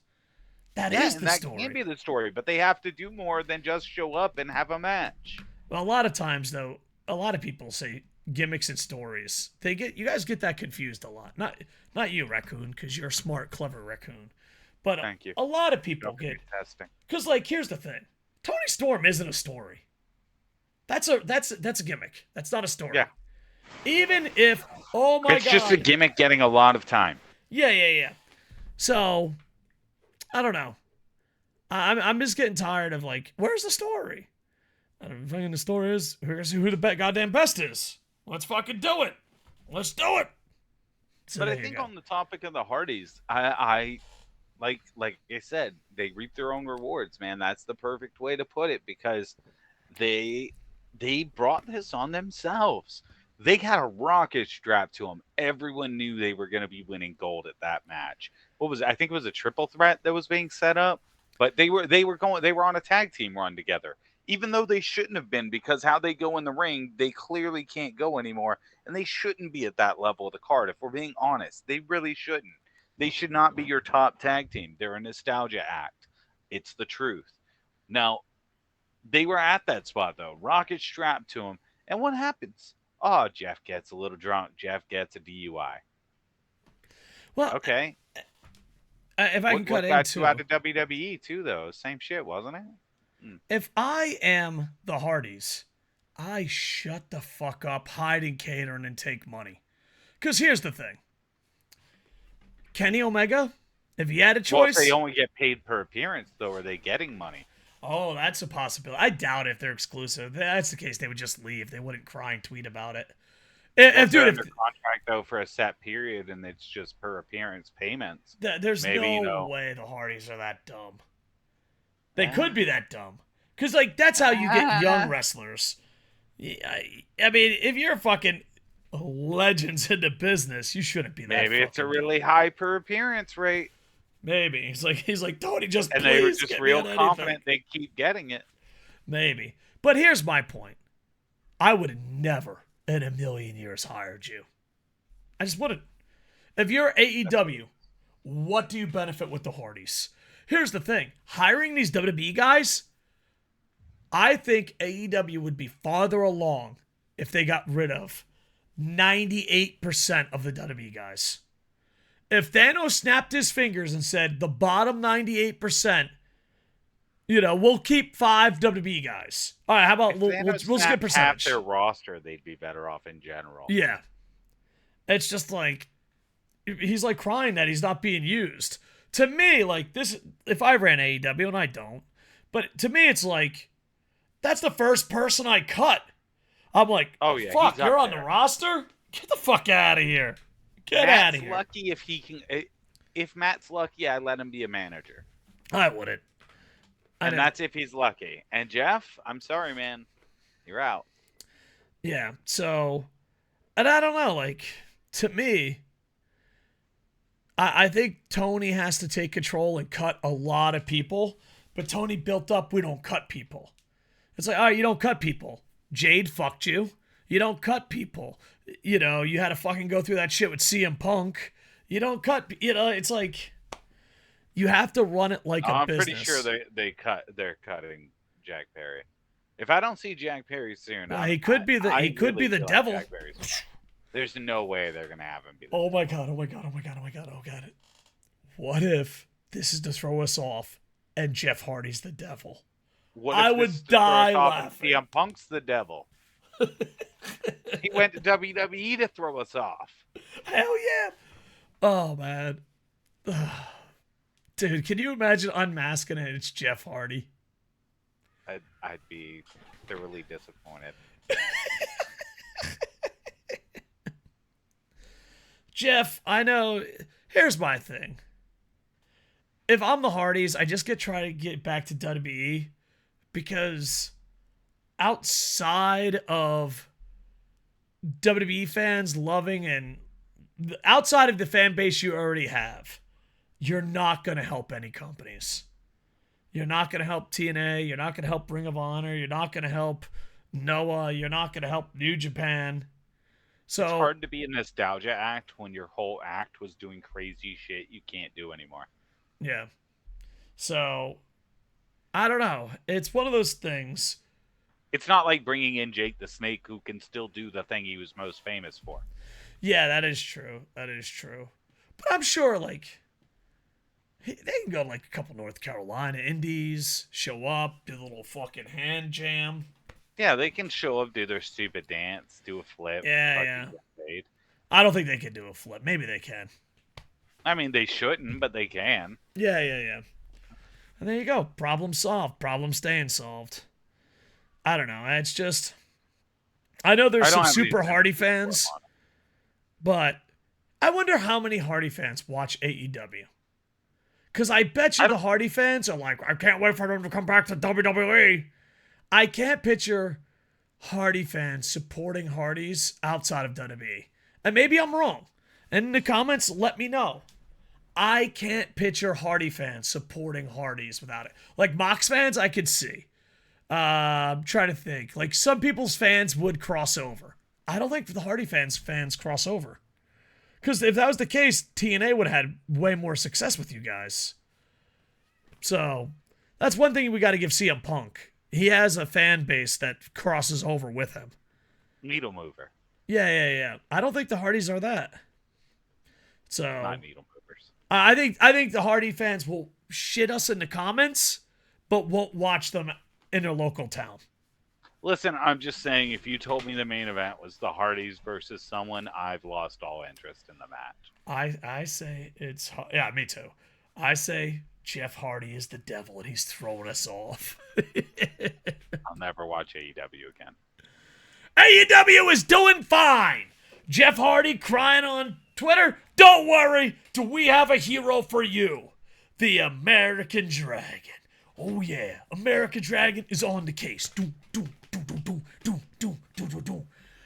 That is the story. That can be the story, but they have to do more than just show up and have a match. Well, a lot of times, though, a lot of people say gimmicks and stories. You guys get that confused a lot. Not you, Raccoon, because you're a smart, clever Raccoon. But thank you. A lot of people get testing. Because, like, here's the thing: Tony Storm isn't a story. That's a gimmick. That's not a story. Yeah. Even if, oh my God, it's just a gimmick getting a lot of time. Yeah. So, I don't know. I'm just getting tired of, like, where's the story? I don't know. The story is who the goddamn best is. Let's fucking do it. Let's do it. So but I think on the topic of the Hardys, I like I said, they reap their own rewards, man. That's the perfect way to put it because they brought this on themselves. They had a rocket strapped to them. Everyone knew they were going to be winning gold at that match. What was it? I think it was a triple threat that was being set up, but they were on a tag team run together. Even though they shouldn't have been, because how they go in the ring, they clearly can't go anymore, and they shouldn't be at that level of the card. If we're being honest, they really shouldn't. They should not be your top tag team. They're a nostalgia act. It's the truth. Now, they were at that spot though, rocket strapped to him, and what happens? Oh, Jeff gets a little drunk. Jeff gets a DUI. Well, Okay. if I can cut what got into, you out of WWE too, though? Same shit, wasn't it? if I am the Hardys, I shut the fuck up, hide in catering, and take money. Because here's the thing. Kenny Omega, if he had a Well, if choice... they only get paid per appearance, though, are they getting money? Oh, that's a possibility. I doubt if they're exclusive. If that's the case, they would just leave. They wouldn't cry and tweet about it. If they're under contract, though, for a set period, and it's just per appearance payments. There's maybe, no way the Hardys are that dumb. They could be that dumb. Because, like, that's how you get young wrestlers. I mean, if you're fucking legends in the business, you shouldn't be that. Maybe it's a really high per appearance rate. Maybe he's like Tony, just and please they were just get real me on confident anything. they keep getting it. Maybe, but here's my point: I would have never in a million years hired you. I just wouldn't. If you're AEW, what do you benefit with the Hardys? Here's the thing: hiring these WWE guys, I think AEW would be farther along if they got rid of 98% of the WWE guys. If Thanos snapped his fingers and said, the bottom 98%, we'll keep 5 WWE guys. All right, how about we'll skip percentage. Half their roster, they'd be better off in general. Yeah. It's just like, he's like crying that he's not being used. To me, like this, if I ran AEW, and I don't, but to me it's like, that's the first person I cut. I'm like, oh yeah, fuck, you're on the roster? Get the fuck out of here. Get out of here. Matt's lucky if he can. If Matt's lucky, I let him be a manager. I wouldn't. And that's if he's lucky. And Jeff, I'm sorry, man. You're out. Yeah, so, and I don't know, like, to me, I think Tony has to take control and cut a lot of people, but Tony built up, we don't cut people. It's like, all right, you don't cut people. Jade fucked you. You don't cut people. You had to fucking go through that shit with CM Punk. You don't cut, it's like, you have to run it like a business. I'm pretty sure they're cutting Jack Perry. If I don't see Jack Perry soon, he could be the devil. Like there's no way they're gonna have him be. Oh my god! Oh god! What if this is to throw us off, and Jeff Hardy's the devil? I would die laughing. CM Punk's the devil. He went to WWE to throw us off. Hell yeah! Oh man, dude, can you imagine unmasking it? It's Jeff Hardy. I'd be thoroughly disappointed. Jeff, I know. Here's my thing. If I'm the Hardys, I just try to get back to WWE because outside of WWE fans loving and outside of the fan base you already have, you're not going to help any companies. You're not going to help TNA. You're not going to help Ring of Honor. You're not going to help Noah. You're not going to help New Japan. So it's hard to be a nostalgia act when your whole act was doing crazy shit you can't do anymore. Yeah. So, I don't know. It's one of those things. It's not like bringing in Jake the Snake, who can still do the thing he was most famous for. Yeah, that is true. But I'm sure, like, they can go to, like, a couple North Carolina indies, show up, do a little fucking hand jam. Yeah, they can show up, do their stupid dance, do a flip. Yeah. I don't think they can do a flip. Maybe they can. I mean, they shouldn't, but they can. Yeah. And there you go. Problem solved. Problem staying solved. I don't know. It's just... I know there's some super Hardy fans, but I wonder how many Hardy fans watch AEW. Because I bet you the Hardy fans are like, I can't wait for them to come back to WWE. I can't picture Hardy fans supporting Hardys outside of WWE. And maybe I'm wrong. And in the comments, let me know. I can't picture Hardy fans supporting Hardys without it. Like Mox fans, I could see. I'm trying to think. Like some people's fans would cross over. I don't think the Hardy fans cross over. Because if that was the case, TNA would have had way more success with you guys. So that's one thing we got to give CM Punk. He has a fan base that crosses over with him. Needle mover. Yeah. I don't think the Hardys are that. So Not needle movers. I think the Hardy fans will shit us in the comments, but won't watch them in their local town. Listen, I'm just saying, if you told me the main event was the Hardys versus someone, I've lost all interest in the match. I say it's... Yeah, me too. I say Jeff Hardy is the devil and he's throwing us off. I'll never watch AEW again. AEW is doing fine. Jeff Hardy crying on Twitter. Don't worry, do we have a hero for you? The American Dragon. Oh yeah, American Dragon is on the case.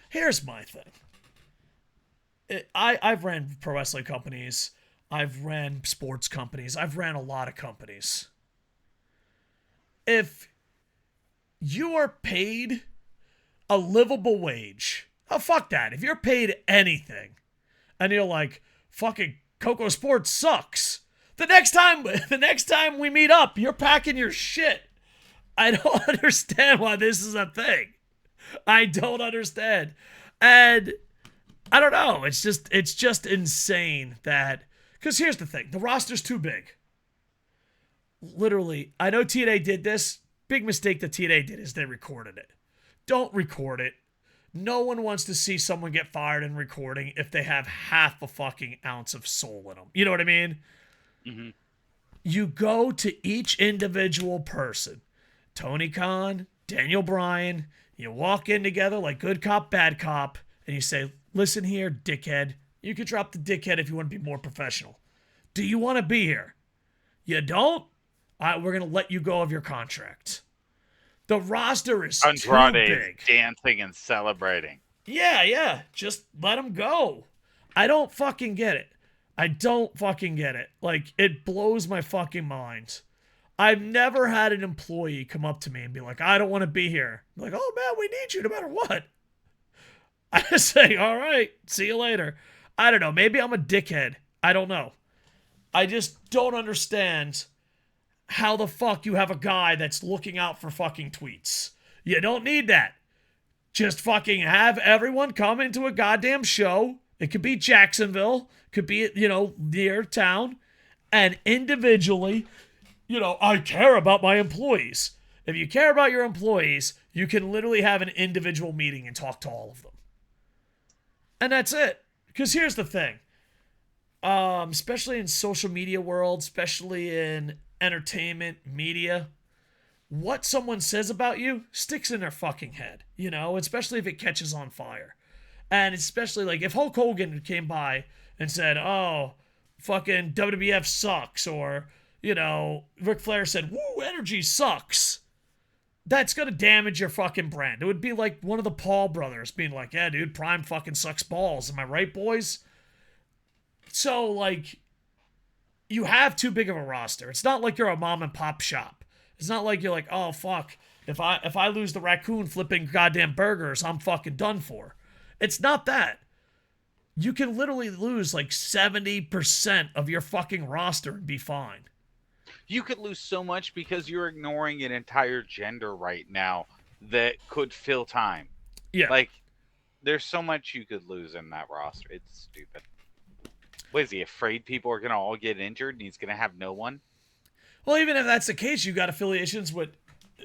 Here's my thing. I've ran pro wrestling companies. I've ran sports companies. I've ran a lot of companies. If you are paid a livable wage, oh fuck that. If you're paid anything, and you're like, fucking KocoSports sucks. The next time we meet up, you're packing your shit. I don't understand why this is a thing. I don't understand. And I don't know. It's just insane that, because here's the thing. The roster's too big. Literally, I know TNA did this. Big mistake that TNA did is they recorded it. Don't record it. No one wants to see someone get fired in recording if they have half a fucking ounce of soul in them. You know what I mean? Mm-hmm. You go to each individual person. Tony Khan, Daniel Bryan. You walk in together like good cop, bad cop. And you say, listen here, dickhead. You could drop the dickhead if you want to be more professional. Do you want to be here? You don't? We're going to let you go of your contract. The roster is Andrade too big. Dancing and celebrating. Yeah. Just let them go. I don't fucking get it. Like, it blows my fucking mind. I've never had an employee come up to me and be like, I don't want to be here. I'm like, oh man, we need you no matter what. I just say, all right, see you later. I don't know. Maybe I'm a dickhead. I don't know. I just don't understand how the fuck you have a guy that's looking out for fucking tweets. You don't need that. Just fucking have everyone come into a goddamn show. It could be Jacksonville. Could be, near town. And individually, I care about my employees. If you care about your employees, you can literally have an individual meeting and talk to all of them. And that's it. Because here's the thing. Especially in social media world, especially in entertainment, media, what someone says about you sticks in their fucking head, especially if it catches on fire. And especially like if Hulk Hogan came by and said, oh, fucking WWF sucks, or, Ric Flair said, woo, energy sucks. That's going to damage your fucking brand. It would be like one of the Paul brothers being like, yeah, dude, Prime fucking sucks balls. Am I right, boys? So, like, you have too big of a roster. It's not like you're a mom and pop shop. It's not like you're like, oh, fuck. If I lose the raccoon flipping goddamn burgers, I'm fucking done for. It's not that. You can literally lose like 70% of your fucking roster and be fine. You could lose so much because you're ignoring an entire gender right now that could fill time. Yeah. Like, there's so much you could lose in that roster. It's stupid. What is he, afraid people are going to all get injured and he's going to have no one? Well, even if that's the case, you got affiliations with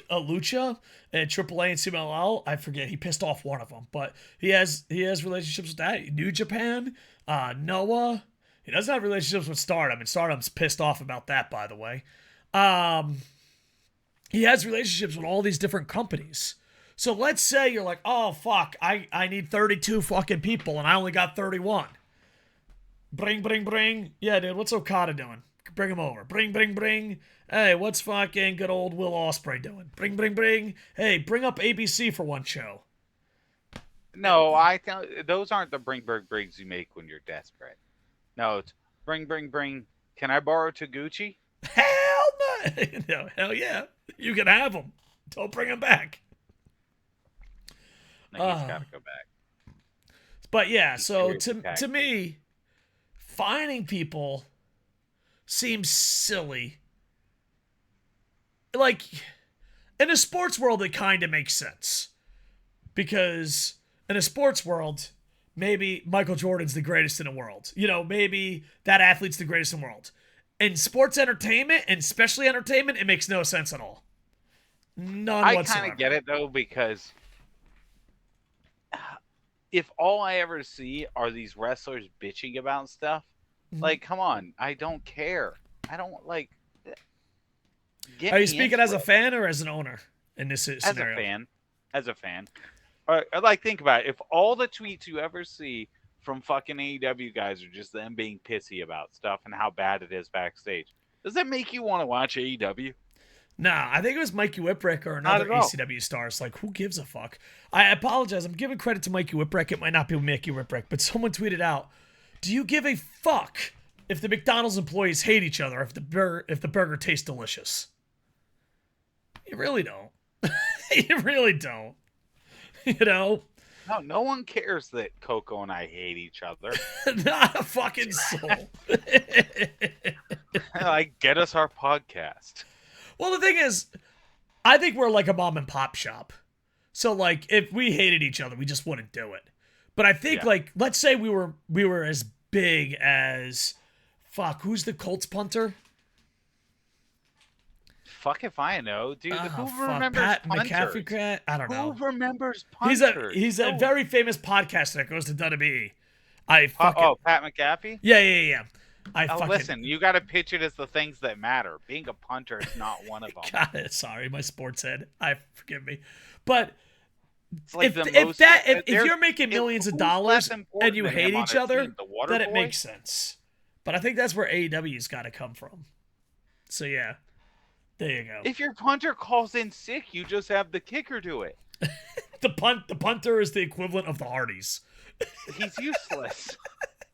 Lucha and AAA and CMLL. I forget, he pissed off one of them, but he has relationships with that. New Japan, Noah. He doesn't have relationships with Stardom, and Stardom's pissed off about that, by the way. He has relationships with all these different companies. So let's say you're like, oh, fuck, I need 32 fucking people, and I only got 31. Bring. Yeah, dude, what's Okada doing? Bring him over. Bring. Hey, what's fucking good old Will Ospreay doing? Bring. Hey, bring up ABC for one show. No, I those aren't the brings you make when you're desperate. No, it's bring. Can I borrow Taguchi? Hell no. No, hell yeah. You can have them. Don't bring them back. No, he's Uh, got to go back. but yeah, He's so serious to tag team. me, finding people seems silly. Like, in a sports world, it kind of makes sense. Because in a sports world, maybe Michael Jordan's the greatest in the world. Maybe that athlete's the greatest in the world. In sports entertainment, and especially entertainment, it makes no sense at all. None I kind whatsoever. of get it though because if all I ever see are these wrestlers bitching about stuff, Mhm. like come on, I don't care. I don't like get Are you me speaking into as a it fan or as an owner in this as a scenario? fan. As a fan, like think about it. If all the tweets you ever see from fucking AEW guys are just them being pissy about stuff and how bad it is backstage, does that make you want to watch AEW? Nah, I think it was Mikey Whipwreck or Not another at all. ACW star. It's like, who gives a fuck? I apologize. I'm giving credit to Mikey Whipwreck. It might not be Mikey Whipwreck, but someone tweeted out, "Do you give a fuck if the McDonald's employees hate each other if the burger tastes delicious?" You really don't. You really don't. You know, No, no one cares that Coco and I hate each other. not a fucking soul. Like, get us our podcast. Well, the thing is, I think we're like a mom and pop shop. So like if we hated each other, we just wouldn't do it. But I think Yeah. like let's say we were as big as who's the Colts punter? Fuck if I know, dude. Oh Who fuck, remembers Pat McAfee. punters? I don't Who know. remembers He's punters? a No. very famous podcaster that goes to WWE. I fucking Oh, Pat McAfee. yeah. I Oh, fucking listen, you got to pitch it as the things that matter. Being a punter is not one of them. God, sorry, my sports head. Forgive me, but It's like if you're making millions of who's less dollars and important you than hate him on each a other, team? The water then it boy? makes sense. But I think that's where AEW's got to come from. So yeah, there you go. If your punter calls in sick, you just have the kicker do it. The punter is the equivalent of the Hardys. He's useless.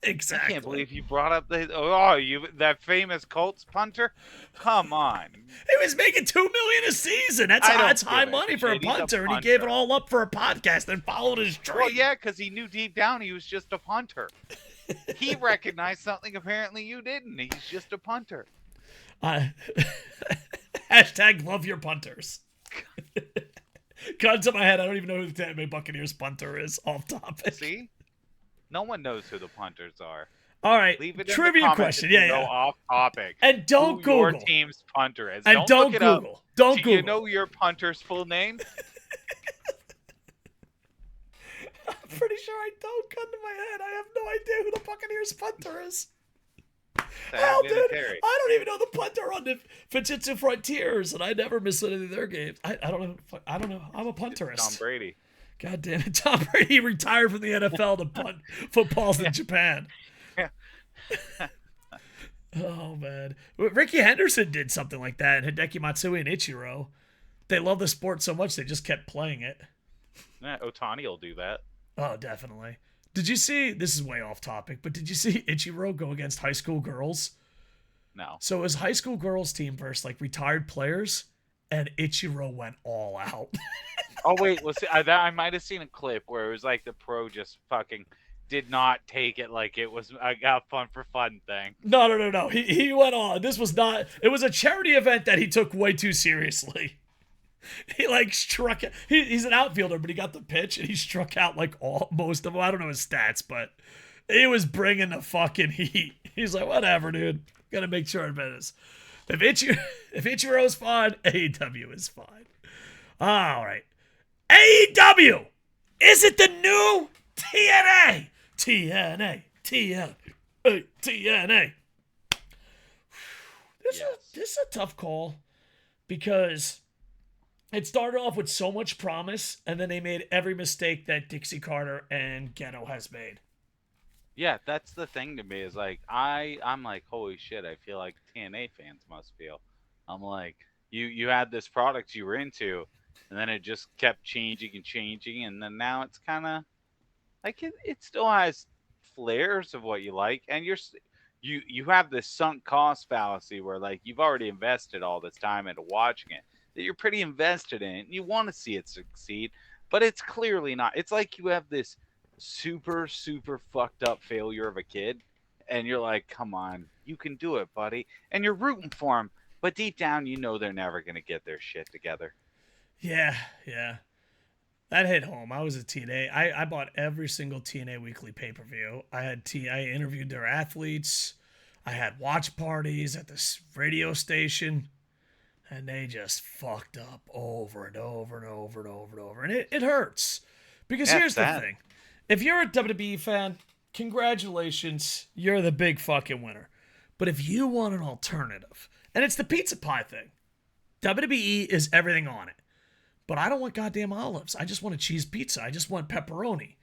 Exactly. I can't believe you brought up that famous Colts punter. Come on. He was making $2 million a season. That's high give a money for a shit. He's a punter, and he gave it punter. all up for a podcast and followed his dream. Well, yeah, because he knew deep down he was just a punter. He recognized something apparently you didn't. He's just a punter. Hashtag love your punters. Gun to my head. I don't even know who the Tampa Bay Buccaneers punter is. Off topic. See? No one knows who the punters are. All right. Leave it in Trivia the comments question. if you Yeah, know yeah. off topic. And don't who your Google. team's punter is. And Don't look it Google. up. Don't Do Google. you know your punter's full name? I'm pretty sure I don't. Gun to my head. I have no idea who the Buccaneers punter is. Hell, dude, Terry. I don't even know the punter on the Fujitsu Frontiers, and I never miss any of their games. I don't know. I don't know. I'm a punterist. Tom Brady. God damn it, Tom Brady retired from the NFL to punt footballs in Japan. Yeah. Oh man, Ricky Henderson did something like that, and Hideki Matsui and Ichiro. They love the sport so much they just kept playing it. Otani will do that. Oh, definitely. Did you see? This is way off topic, but did you see Ichiro go against high school girls? No. So it was high school girls team versus like retired players, and Ichiro went all out. Oh wait, I might have seen a clip where it was like the pro just fucking did not take it like it was a fun for fun thing. No. He went on. This was not. It was a charity event that he took way too seriously. He like struck. He's an outfielder, but he got the pitch and he struck out like most of them. I don't know his stats, but he was bringing the fucking heat. He's like, whatever, dude. Gotta make sure it is. If Ichiro's fine, AEW is fine. All right. AEW! Is it the new TNA? TNA. TNA. This is a tough call because it started off with so much promise, and then they made every mistake that Dixie Carter and Ghetto has made. Yeah, that's the thing to me is like I'm like, holy shit, I feel like TNA fans must feel. I'm like, you had this product you were into, and then it just kept changing, and then now it's kind of Like it still has flares of what you like, and you have this sunk cost fallacy where like you've already invested all this time into watching it, that you're pretty invested in it and you want to see it succeed, but it's clearly not. It's like you have this super fucked up failure of a kid, and you're like, come on, you can do it, buddy, and you're rooting for him, but deep down you know they're never going to get their shit together. Yeah, yeah. That hit home. I was a TNA. I bought every single TNA weekly pay per view. I interviewed their athletes. I had watch parties at this radio station, and they just fucked up over and over and over and over and over. And it hurts. Because Yeah, it's here's the sad. thing. If you're a WWE fan, congratulations. You're the big fucking winner. But if you want an alternative, and it's the pizza pie thing, WWE is everything on it. But I don't want goddamn olives. I just want a cheese pizza. I just want pepperoni.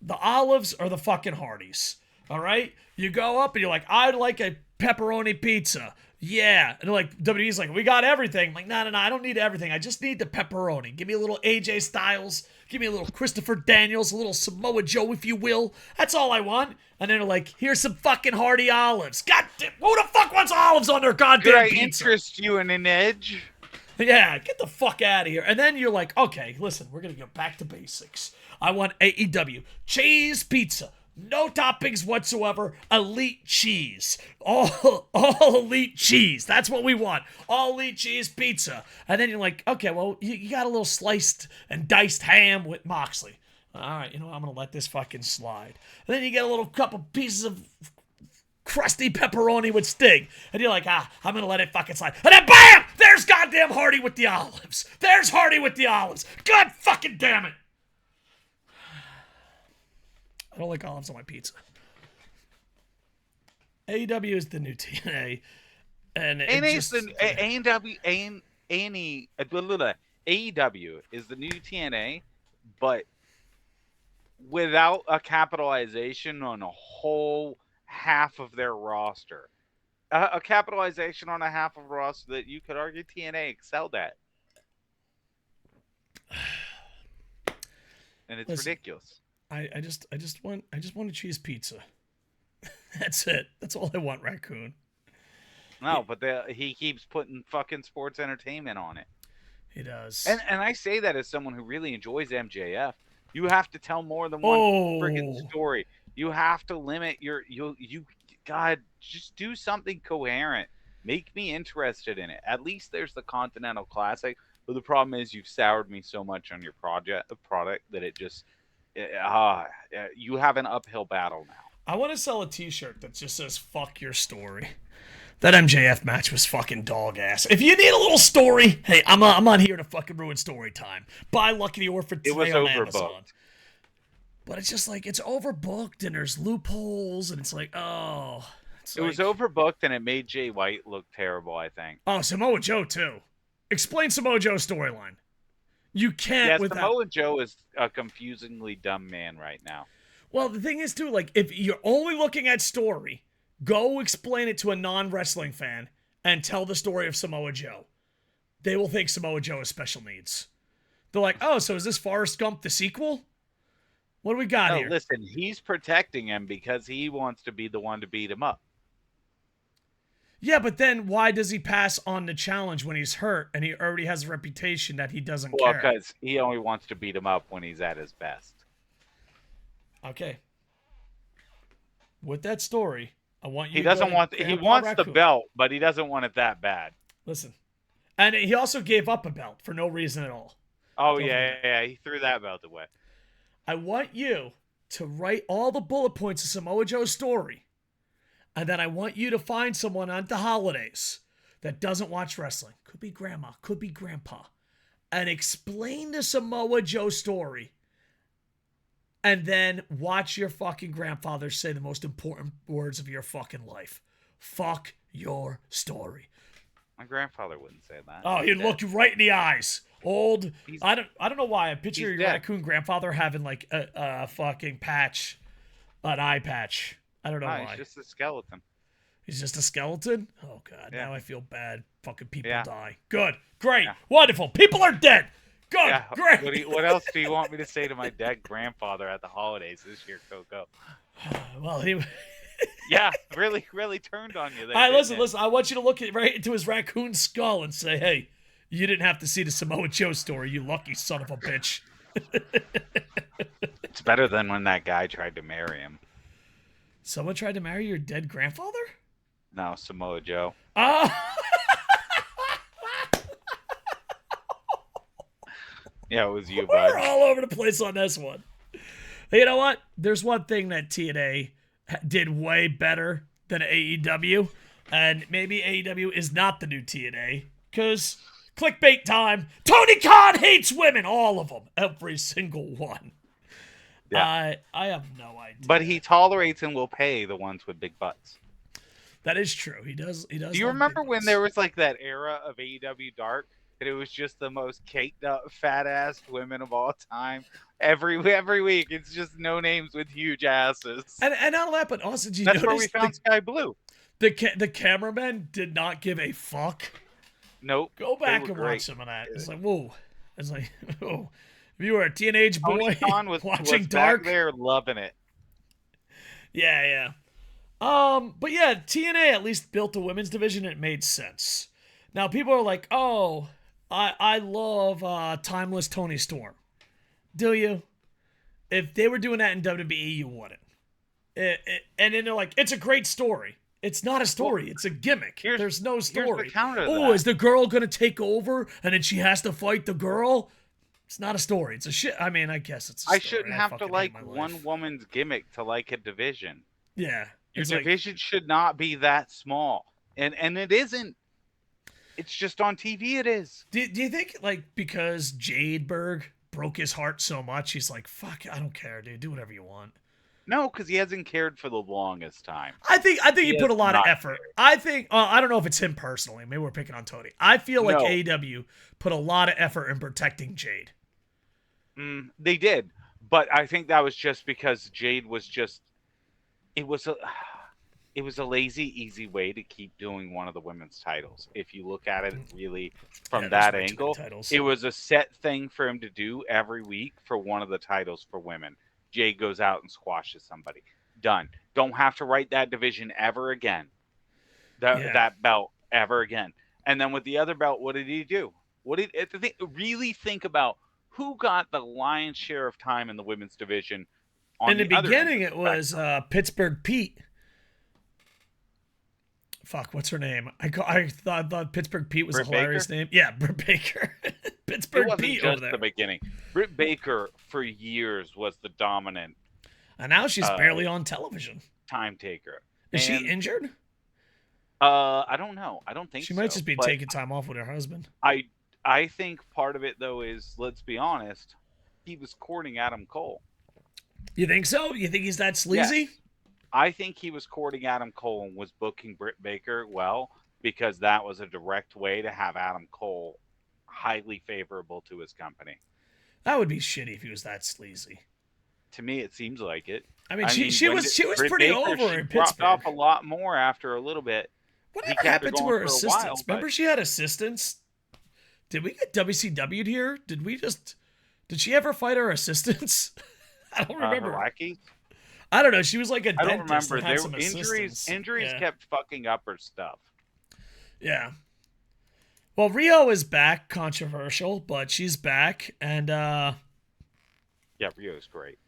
The olives are the fucking Hardys. All right? You go up and you're like, I'd like a pepperoni pizza. Yeah. And they're like, WWE's like, we got everything. I'm like, no, I don't need everything. I just need the pepperoni. Give me a little AJ Styles. Give me a little Christopher Daniels, a little Samoa Joe, if you will. That's all I want. And then they're like, here's some fucking Hardy olives. God damn, who the fuck wants olives on their Could goddamn I pizza? interest you in an edge? Yeah, get the fuck out of here. And then you're like, okay, listen, we're going to go back to basics. I want AEW cheese pizza. No toppings whatsoever. Elite cheese. All elite cheese. That's what we want. All elite cheese pizza. And then you're like, okay, well, you got a little sliced and diced ham with Moxley. All right, you know, I'm going to let this fucking slide. And then you get a little couple pieces of crusty pepperoni with Sting. And you're like, I'm going to let it fucking slide. And then BAM! There's goddamn Hardy with the olives. There's Hardy with the olives. God fucking damn it. I don't like olives on my pizza. AEW is the new TNA. And it AEW, just... AEW is the new TNA, but without a capitalization on a whole half of their roster. A capitalization on a half of roster that you could argue TNA excelled at. And it's Listen, ridiculous. I just want a cheese pizza. That's it. That's all I want, Raccoon. No, but he keeps putting fucking sports entertainment on it. He does. And I say that as someone who really enjoys MJF. You have to tell more than one friggin' Oh, story. You have to limit God, just do something coherent. Make me interested in it. At least there's the Continental Classic. But the problem is you've soured me so much on your product that it just you have an uphill battle now. I want to sell a t-shirt that just says fuck your story. That MJF match was fucking dog ass. If you need a little story, hey, I'm on here to fucking ruin story time. Buy Lucky the Orphan It was today on overbooked. Amazon. But it's just like, it's overbooked and there's loopholes and it's like, oh. It was overbooked and it made Jay White look terrible, I think. Oh, Samoa Joe too. Explain Samoa Joe's storyline. You can't Yes, without... Samoa Joe is a confusingly dumb man right now. Well, the thing is too, like, if you're only looking at story, go explain it to a non-wrestling fan and tell the story of Samoa Joe. They will think Samoa Joe has special needs. They're like, oh, so is this Forrest Gump the sequel? What do we got here? Listen, he's protecting him because he wants to be the one to beat him up. Yeah, but then why does he pass on the challenge when he's hurt and he already has a reputation that he doesn't care? Well, because he only wants to beat him up when he's at his best. Okay. With that story, I want you. He doesn't want. He wants the belt, but he doesn't want it that bad. Listen, and he also gave up a belt for no reason at all. Oh yeah, he threw that belt away. I want you to write all the bullet points of Samoa Joe's story, and then I want you to find someone at the holidays that doesn't watch wrestling. Could be grandma, could be grandpa, and explain the Samoa Joe story. And then watch your fucking grandfather say the most important words of your fucking life. Fuck your story. My grandfather wouldn't say that. Oh, he'd look you right in the eyes. Old. I don't know why. I picture your raccoon grandfather having like a fucking patch, an eye patch. I don't know why. He's just a skeleton. He's just a skeleton? Oh, God. Yeah. Now I feel bad. Fucking people Yeah. die. Good. Great. Yeah. Wonderful. People are dead. Good, Yeah. great. What else do you want me to say to my dead grandfather at the holidays this year, Coco? Well, he. Yeah, really, really turned on you All there, right, didn't listen, it? listen. I want you to look right into his raccoon skull and say, "Hey, you didn't have to see the Samoa Joe story, you lucky son of a bitch." It's better than when that guy tried to marry him. Someone tried to marry your dead grandfather? No, Samoa Joe. Ah. Yeah, it was you, bud. We're all over the place on this one. You know what? There's one thing that TNA did way better than AEW, and maybe AEW is not the new TNA, because clickbait time. Tony Khan hates women, all of them, every single one. Yeah. I have no idea. But he tolerates and will pay the ones with big butts. That is true. He does. He does. Do you love remember big when butts. there was like that era of AEW Dark that it was just the most caked up fat ass women of all time? Every week, it's just no names with huge asses. And not that, but also, did you That's where we notice found Sky Blue. the cameraman did not give a fuck? Nope. Go back and watch some of that. It's like, whoa. It's like, whoa. If you were a teenage boy Tony Khan was watching was Dark, back there loving it. yeah. But yeah, TNA at least built a women's division and it made sense. Now people are like, oh, I love Timeless Tony Storm. Do you? If they were doing that in WWE, you wouldn't. And then they're like, it's a great story. It's not a story. It's a gimmick. There's no story. Here's the counter to Oh, that. is the girl going to take over and then she has to fight the girl? It's not a story. It's a shit. I mean, I guess it's a story. I shouldn't have to fucking hate like my one life. woman's gimmick to like a division. Yeah. Your It's like, division should not be that small. And it isn't. It's just on TV it is. do you think, like, because Jadeberg broke his heart so much, he's like, fuck, I don't care, dude. Do whatever you want. No, because he hasn't cared for the longest time. I think he put a has lot of not effort. I think I don't know if it's him personally. Maybe we're picking on Tony. I feel like No. AEW put a lot of effort in protecting Jade. They did, but I think that was just because Jade was just. It was a lazy, easy way to keep doing one of the women's titles. If you look at it really from that angle, it was a set thing for him to do every week for one of the titles for women. Jade goes out and squashes somebody. Done. Don't have to write that division ever again. That belt ever again. And then with the other belt, what did he do? Really think about who got the lion's share of time in the women's division. In the beginning, it was Pittsburgh Pete. Fuck, what's her name? I thought Pittsburgh Pete was a hilarious name. Yeah, Britt Baker. Pittsburgh Pete over there. The beginning. Britt Baker for years was the dominant. And now she's barely on television. Time taker. Is she injured? I don't know. I don't think so. She might just be taking time off with her husband. I think part of it though is, let's be honest, he was courting Adam Cole. You think so? You think he's that sleazy? Yes. I think he was courting Adam Cole and was booking Britt Baker well, because that was a direct way to have Adam Cole highly favorable to his company. That would be shitty if he was that sleazy. To me, it seems like it. I mean, she was pretty Baker, over in dropped Pittsburgh. off a lot more after a little bit. Whatever happened to her assistants? Remember she had assistants? Did we get WCW'd here? Did she ever fight her assistants? I don't remember. I don't know. She was like a dentist. I don't remember. There were injuries kept fucking up her stuff. Yeah. Well, Rio is back. Controversial, but she's back, and yeah, Rio's great.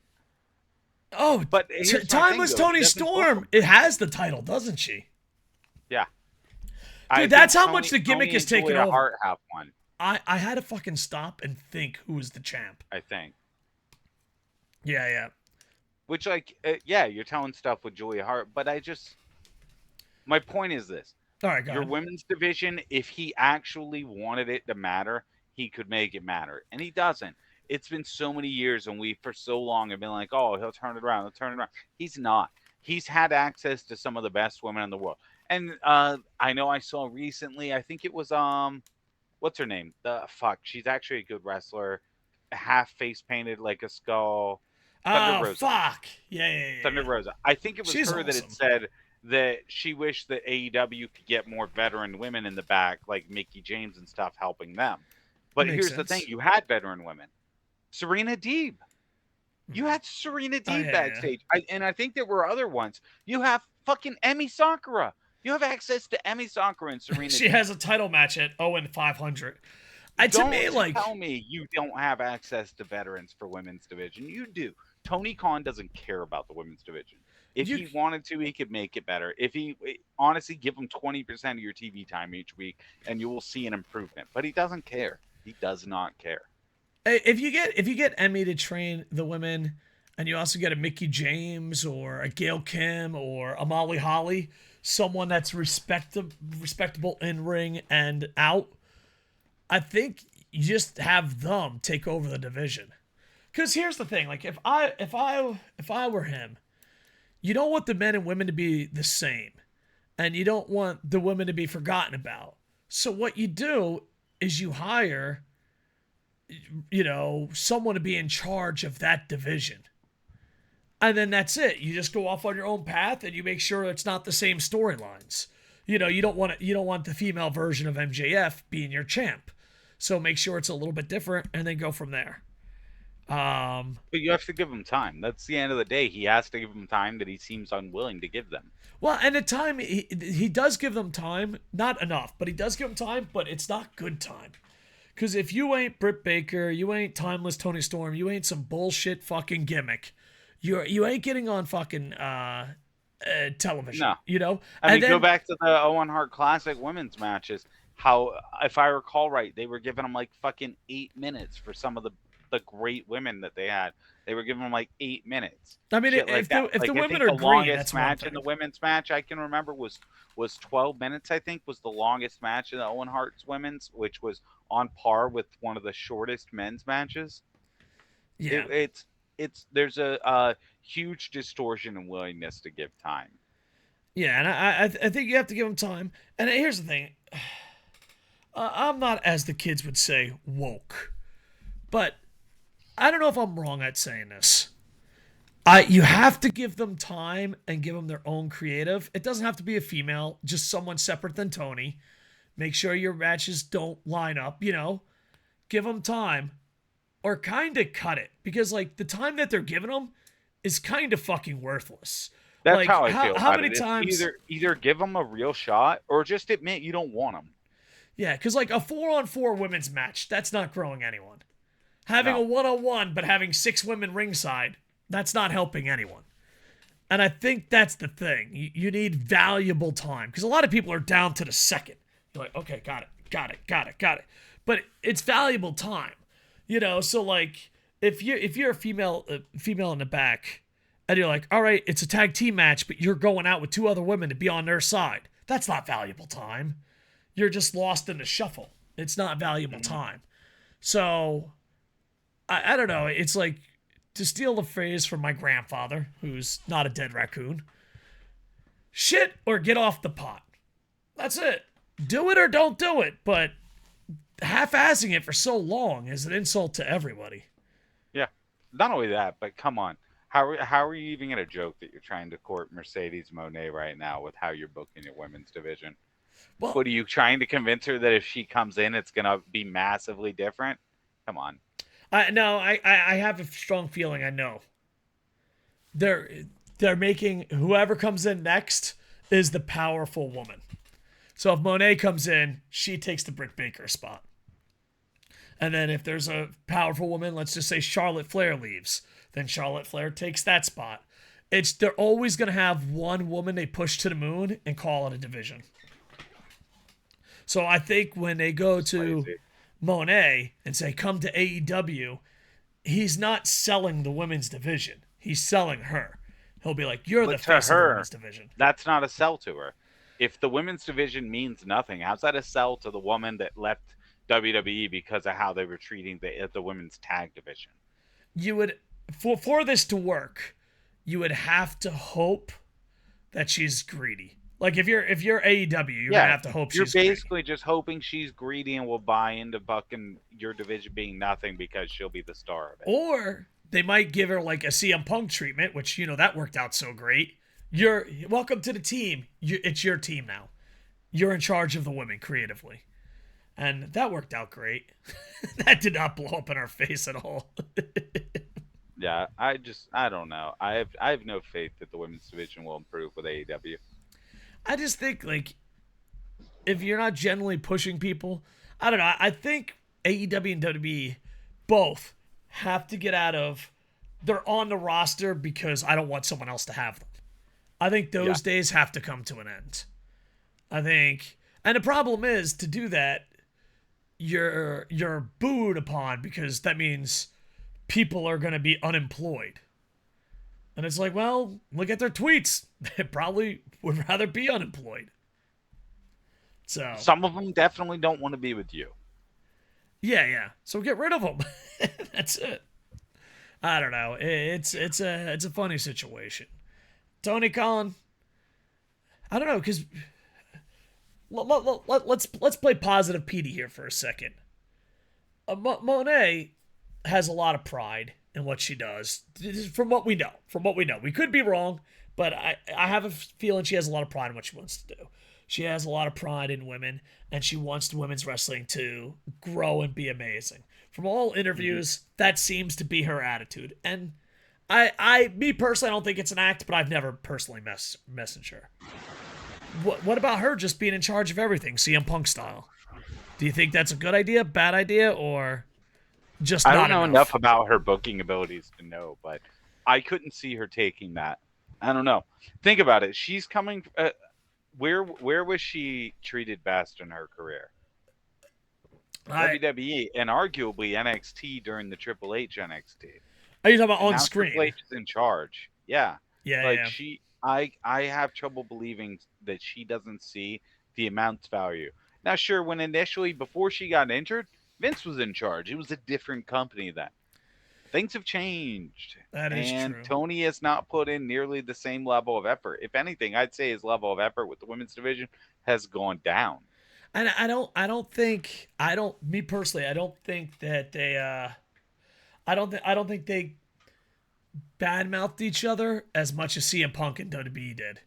Oh, but Timeless Tony Storm. It has the title, doesn't she? Yeah. Dude, that's how much the gimmick is taking over. Hart have one. I had to fucking stop and think who was the champ. I think. Yeah. Which, like, you're telling stuff with Julia Hart, but my point is this. All right, your women's division, if he actually wanted it to matter, he could make it matter. And he doesn't. It's been so many years, and we, for so long, have been like, oh, he'll turn it around. He's not. He's had access to some of the best women in the world. And I know I saw recently, I think it was, what's her name? She's actually a good wrestler. Half face painted like a skull. Thunder Rosa. Fuck. Yeah. Thunder Rosa. I think it was her that had said that she wished that AEW could get more veteran women in the back, like Mickie James and stuff, helping them. But Makes here's the thing: sense. you had veteran women. Serena Deeb. You had Serena Oh Deeb yeah, yeah. backstage, and I think there were other ones. You have fucking Emi Sakura. You have access to Emi Sakura and Serena She Deeb. has a title match at 0-500. To me, Don't like, tell me you don't have access to veterans for women's division. You do. Tony Khan doesn't care about the women's division. If you he wanted to, he could make it better. If he honestly give him 20% of your TV time each week, and you will see an improvement. But he doesn't care. He does not care. if you get Emmy to train the women, and you also get a Mickey James or a Gail Kim or a Molly Holly, someone that's respectable in ring and out, I think you just have them take over the division. Because here's the thing: like if I were him, you don't want the men and women to be the same, and you don't want the women to be forgotten about. So what you do is you hire, someone to be in charge of that division. And then that's it. You just go off on your own path and you make sure it's not the same storylines. You don't want the female version of MJF being your champ. So make sure it's a little bit different and then go from there. But you have to give him time. That's the end of the day. He has to give them time that he seems unwilling to give them. Well, and at time he does give them time, not enough, but he does give them time, but it's not good time. Because if you ain't Britt Baker, you ain't timeless Tony Storm, you ain't some bullshit fucking gimmick, you ain't getting on fucking television. No. You know, I and mean, then go back to the Owen Hart Classic women's matches. How, if I recall right, they were giving them like fucking 8 minutes for some of the great women that they had. They were giving them like 8 minutes. I mean, Shit like if that. the Like, I women think are the green, longest that's one match thing. in the women's match I can remember was 12 minutes. I think was the longest match in the Owen Hart's women's, which was on par with one of the shortest men's matches. Yeah, It's there's a huge distortion in willingness to give time. yeah, and I think you have to give them time. And here's the thing: I'm not, as the kids would say, woke, but I don't know if I'm wrong at saying this. You have to give them time and give them their own creative. It doesn't have to be a female, just someone separate than Tony. Make sure your matches don't line up, Give them time or kind of cut it because, like, the time that they're giving them is kind of fucking worthless. That's Like, how I feel how about many it. It's times? either give them a real shot or just admit you don't want them. Yeah, because, like, a 4-on-4 women's match, that's not growing anyone. Having No. a 1-on-1, but having 6 women ringside, that's not helping anyone. And I think that's the thing. You need valuable time because a lot of people are down to the second. You're like, okay, got it. But it's valuable time, So like, if you're a female in the back, and you're like, all right, it's a tag team match, but you're going out with 2 other women to be on their side. That's not valuable time. You're just lost in the shuffle. It's not valuable time. So I don't know. It's like, to steal the phrase from my grandfather, who's not a dead raccoon, shit or get off the pot. That's it. Do it or don't do it. But half-assing it for so long is an insult to everybody. Yeah. Not only that, but come on. How are you even going to joke that you're trying to court Mercedes Moné right now with how you're booking your women's division? Well, What are you trying to convince her that if she comes in, it's going to be massively different? Come on. I have a strong feeling. I know they're making whoever comes in next is the powerful woman. So if Monet comes in, she takes the Britt Baker spot. And then if there's a powerful woman, let's just say Charlotte Flair leaves, then Charlotte Flair takes that spot. They're always going to have one woman they push to the moon and call it a division. So I think when they go to Monet and say, come to AEW, he's not selling the women's division. He's selling her. He'll be like, you're the face of the women's division. That's not a sell to her. If the women's division means nothing, how's that a sell to the woman that left WWE because of how they were treating the women's tag division? You would, for this to work, you would have to hope that she's greedy. Like if you're AEW, you're gonna have to hope she's greedy. You're basically just hoping she's greedy and will buy into fucking your division being nothing because she'll be the star of it. Or they might give her like a CM Punk treatment, which that worked out so great. You're welcome to the team. It's your team now. You're in charge of the women creatively. And that worked out great. That did not blow up in our face at all. Yeah, I don't know. I have no faith that the women's division will improve with AEW. I just think, like, if you're not generally pushing people, I don't know. I think AEW and WWE both have to get out of. They're on the roster because I don't want someone else to have them. I think Yeah. those days have to come to an end. I think, and the problem is to do that, you're booed upon because that means people are going to be unemployed. And it's like, well, look at their tweets. They probably would rather be unemployed. So, Some of them definitely don't want to be with you. yeah. So get rid of them. That's it. I don't know. It's a funny situation. Tony Khan. I don't know because let's play positive Petey here for a second. Monet has a lot of pride in what she does. From what we know, we could be wrong, but I have a feeling she has a lot of pride in what she wants to do. She has a lot of pride in women, and she wants women's wrestling to grow and be amazing. From all interviews, that seems to be her attitude. And me personally, I don't think it's an act, but I've never personally messaged her. What about her just being in charge of everything, CM Punk style? Do you think that's a good idea, bad idea, or just I not don't know enough? enough about her booking abilities to know, but I couldn't see her taking that. I don't know. Think about it. She's coming. Where was she treated best in her career? I WWE and arguably NXT during the Triple H NXT. Are you talking about And on now Triple screen? H is in charge. Yeah. Yeah, Like yeah. she I have trouble believing that she doesn't see the amount value. Now sure, when initially before she got injured, Vince was in charge. It was a different company then. Things have changed. That is And true. Tony has not put in nearly the same level of effort. If anything, I'd say his level of effort with the women's division has gone down. And I don't me personally, I don't think that they I don't think they badmouthed each other as much as CM Punk and WWE did.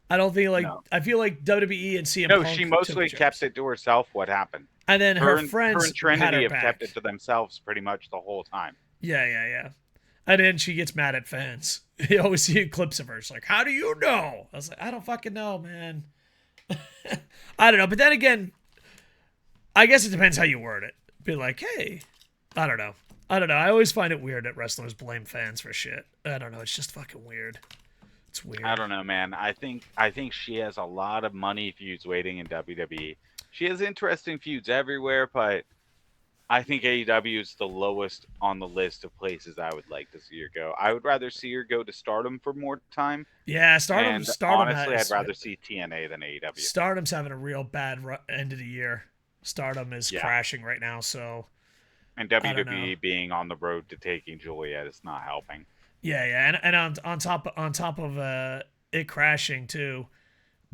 I don't think like No. I feel like WWE and CM No, she Punk took mostly kept jabs. it to herself. What happened? And then her Her and friends had Trinity her have kept it back. to themselves pretty much the whole time. Yeah. And then she gets mad at fans. You always see clips of her. She's like, "How do you know?" I was like, "I don't fucking know, man." I don't know. But then again, I guess it depends how you word it. Be like, "Hey, I don't know. I don't know. I always find it weird that wrestlers blame fans for shit. I don't know. It's just fucking weird. It's I weird. don't know, man. I think she has a lot of money feuds waiting in WWE. She has interesting feuds everywhere, but I think AEW is the lowest on the list of places I would like to see her go. I would rather see her go to Stardom for more time, Yeah, and honestly, I'd rather see TNA than AEW. Stardom's having a real bad end of the year. Stardom is Yeah, crashing right now, so and I don't know. WWE being on the road to taking Juliet is not helping. Yeah, and on top of it crashing too,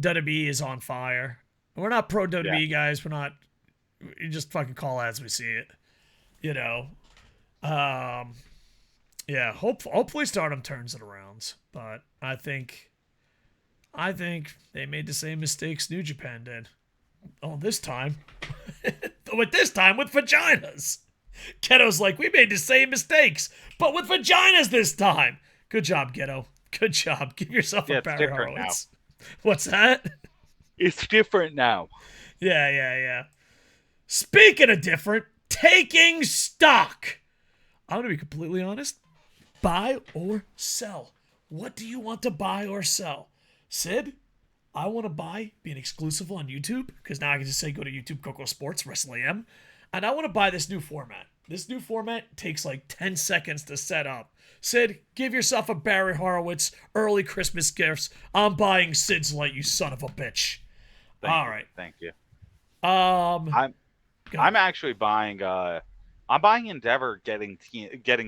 WWE is on fire. We're not pro Yeah, WWE guys. We're not. We just fucking call it as we see it. You know. Um. Yeah. Hopefully Stardom turns it around, but I think they made the same mistakes New Japan did. Oh, this time, this time with vaginas. Ghetto's like, we made the same mistakes, but with vaginas this time. Good job, Ghetto. Good job. Give yourself a yeah, it's Barry different now. Horowitz. What's that? It's different now. Yeah. Speaking of different, taking stock. I'm going to be completely honest. Buy or sell. What do you want to buy or sell? Sid, I want to buy, be an exclusive on YouTube, because now I can just say go to YouTube, KocoSports, Wrestle AM, and I want to buy this new format. This new format takes like 10 seconds to set up. Sid, give yourself a Barry Horowitz early Christmas gifts. I'm buying SidsLight, you son of a bitch. Thank All you, right. thank you. Um, I'm go I'm ahead. actually buying. I'm buying Endeavor getting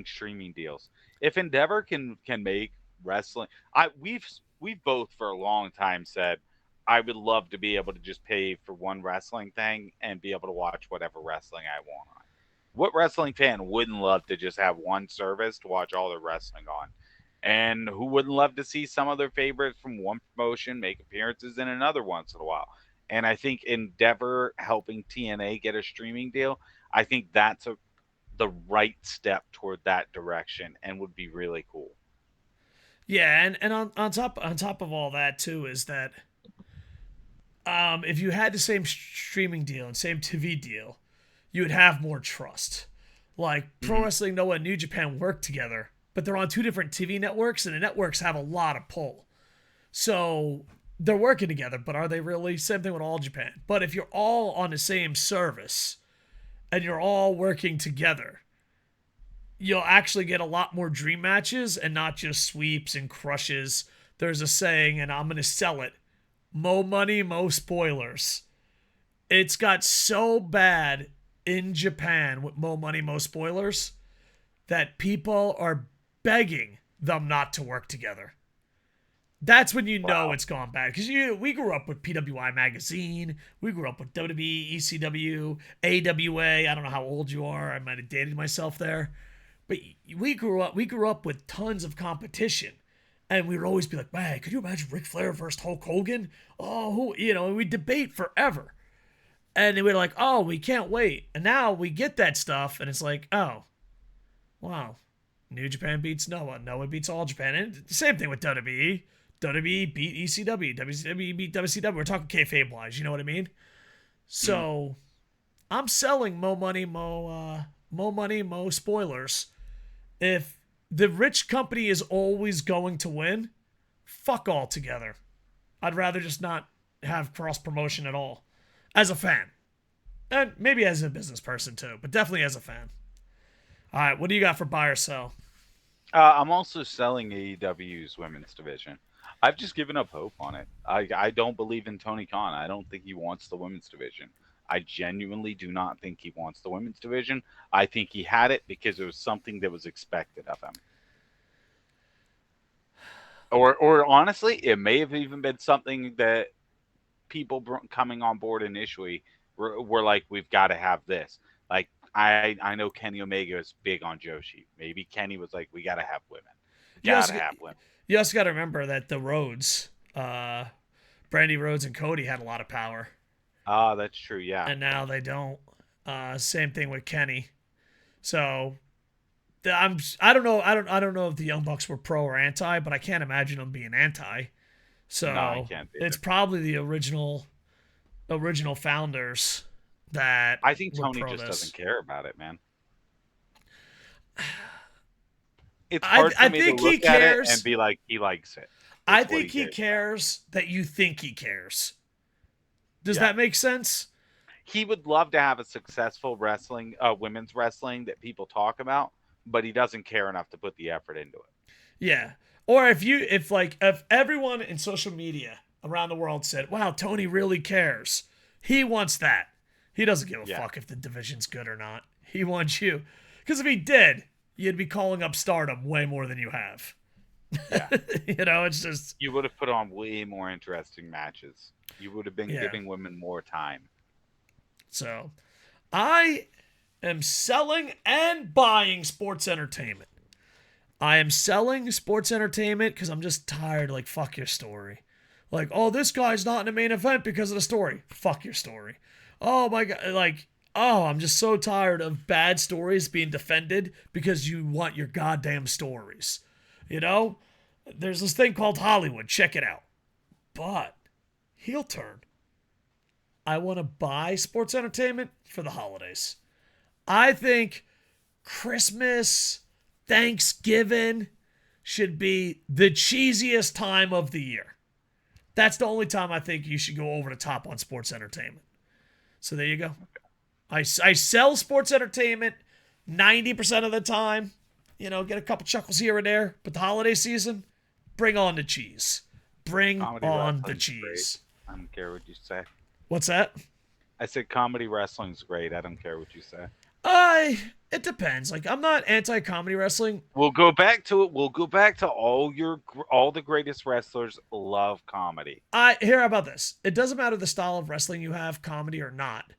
streaming deals. If Endeavor can make wrestling, we've both for a long time said I would love to be able to just pay for one wrestling thing and be able to watch whatever wrestling I want on. What wrestling fan wouldn't love to just have one service to watch all their wrestling on? And who wouldn't love to see some of their favorites from one promotion make appearances in another once in a while? And I think Endeavor helping TNA get a streaming deal, I think that's the right step toward that direction and would be really cool. Yeah, and on top of all that too is that if you had the same streaming deal and same TV deal, you would have more trust. Like Pro Hmm. Wrestling Noah and New Japan work together, but they're on two different TV networks, and the networks have a lot of pull. So they're working together, but are they really? Same thing with All Japan. But if you're all on the same service and you're all working together, you'll actually get a lot more dream matches and not just sweeps and crushes. There's a saying, and I'm going to sell it: mo money, mo spoilers. It's got so bad in Japan with mo money, mo spoilers that people are begging them not to work together. That's when you know Wow. it's gone bad. Because we grew up with PWI Magazine. We grew up with WWE, ECW, AWA. I don't know how old you are. I might have dated myself there. But we grew up with tons of competition. And we would always be like, man, could you imagine Ric Flair versus Hulk Hogan? Oh, and we debate forever. And then we're like, oh, we can't wait. And now we get that stuff, and it's like, oh, wow. New Japan beats Noah. Noah beats All Japan. And the same thing with WWE. WWE beat ECW. WCW beat WCW. We're talking kayfabe wise. You know what I mean? Hmm. So I'm selling mo money, mo spoilers. If the rich company is always going to win, fuck all together. I'd rather just not have cross promotion at all as a fan. And maybe as a business person too, but definitely as a fan. All right, what do you got for buy or sell? I'm also selling AEW's women's division. I've just given up hope on it. I don't believe in Tony Khan. I don't think he wants the women's division. I genuinely do not think he wants the women's division. I think he had it because it was something that was expected of him. Or honestly, it may have even been something that people coming on board initially were like, we've got to have this. Like, I know Kenny Omega is big on Joshi. Maybe Kenny was like, we got to have women. We You got also to have women. you also got to remember that the Rhodes, Brandy Rhodes and Cody had a lot of power, Ah, that's true. Yeah. and now they don't. Same thing with Kenny. So I don't know if the Young Bucks were pro or anti, but I can't imagine them being anti. No, I So can't it's either. probably the original founders that I think were Tony pro just doesn't this. care about it, man. It's I hard for I me to think he look at it and cares. be like, he likes it. I It's what he think he cares about. cares that you think he cares. Does Yeah. that make sense? He would love to have a successful wrestling, women's wrestling that people talk about, but he doesn't care enough to put the effort into it. Yeah. Or if everyone in social media around the world said, "Wow, Tony really cares. He wants that." He doesn't give a Yeah. fuck if the division's good or not. He wants you. Cuz if he did, you'd be calling up Stardom way more than you have. Yeah. It's just You would have put on way more interesting matches. You would have been yeah. giving women more time. So, I am selling and buying sports entertainment. I am selling sports entertainment because I'm just tired. Like, fuck your story. Like, oh, this guy's not in the main event because of the story. Fuck your story. Oh my god. Like, oh, I'm just so tired of bad stories being defended because you want your goddamn stories. You know? There's this thing called Hollywood. Check it out. But, heel turn. I want to buy sports entertainment for the holidays. I think Christmas, Thanksgiving should be the cheesiest time of the year. That's the only time I think you should go over the top on sports entertainment. So there you go. I sell sports entertainment 90% of the time. Get a couple chuckles here and there. But the holiday season, bring on the cheese. Bring Comedy on the wrestling's great. cheese. I don't care what you say. What's that? I said comedy wrestling's great. I don't care what you say. It depends. Like, I'm not anti-comedy wrestling. We'll go back to it. We'll go back to all the greatest wrestlers love comedy. I hear about this. It doesn't matter the style of wrestling you have, comedy or not.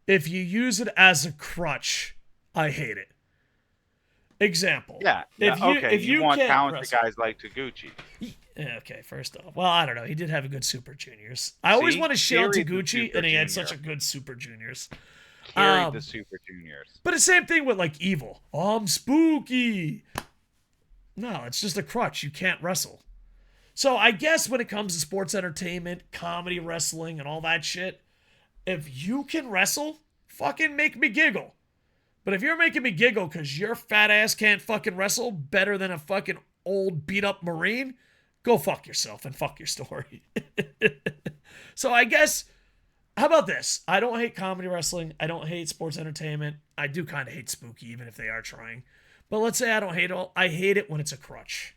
If you use it as a crutch, I hate it. Example. Yeah. If Yeah. you Okay. if You you want can't talented wrestle, guys like Taguchi. Yeah, okay, first off. Well, I don't know. He did have a good Super Juniors. I always want to shit on Carried the Taguchi, Super and he had Junior. such a good Super Juniors. Carried the Super Juniors. But the same thing with like Evil. Oh, I'm spooky. No, it's just a crutch. You can't wrestle. So I guess when it comes to sports entertainment, comedy, wrestling, and all that shit, if you can wrestle, fucking make me giggle. But if you're making me giggle because your fat ass can't fucking wrestle better than a fucking old beat up Marine, go fuck yourself and fuck your story. So I guess, how about this? I don't hate comedy wrestling. I don't hate sports entertainment. I do kind of hate spooky, even if they are trying. But let's say I don't hate it. I hate it when it's a crutch.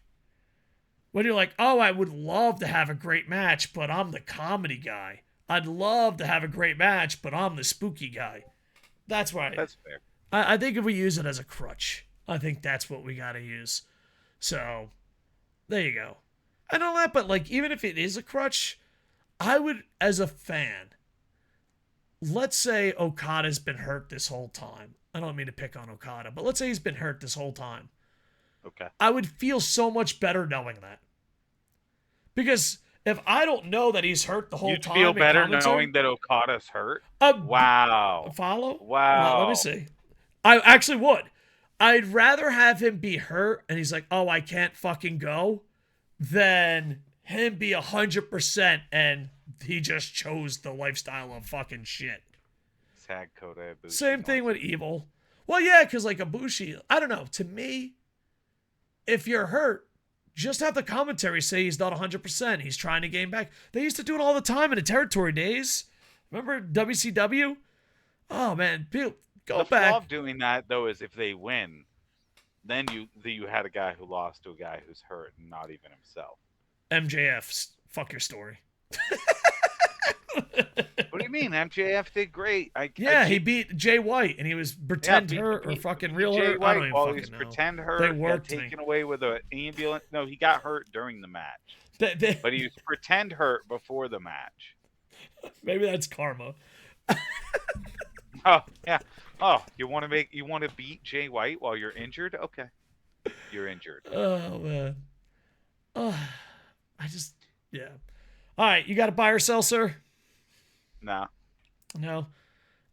When you're like, oh, I would love to have a great match, but I'm the comedy guy. I'd love to have a great match, but I'm the spooky guy. That's why. That's fair. I think if we use it as a crutch, I think that's what we got to use. So, there you go. I know that, but like, even if it is a crutch, I would, as a fan, let's say Okada's been hurt this whole time. I don't mean to pick on Okada, but let's say he's been hurt this whole time. Okay. I would feel so much better knowing that. Because if I don't know that he's hurt the whole You'd time, feel better commentary, knowing that Okada's hurt? Wow. Wow. Follow? Wow. Let me see. I actually would. I'd rather have him be hurt and he's like, oh, I can't fucking go, than him be 100% and he just chose the lifestyle of fucking shit. Sad Kota Ibushi. Same thing with Evil. Well, yeah, because like Ibushi, I don't know. To me, if you're hurt, just have the commentary say he's not 100%. He's trying to gain back. They used to do it all the time in the territory days. Remember WCW? Oh, man. Go the back. flaw of doing that, though, is if they win, then you had a guy who lost to a guy who's hurt and not even himself. MJF, fuck your story. What do you mean? MJF did great. He beat Jay White, and he was pretend hurt or fucking real Jay hurt. White, I don't even while fucking he's know. pretend hurt, They got worked taken away with an ambulance. No, he got hurt during the match. But he was pretend hurt before the match. Maybe that's karma. Oh, yeah. Oh, you want to beat Jay White while you're injured? Okay. You're injured. Oh, man. Oh, yeah. All right, you got to buy or sell, sir? No. No.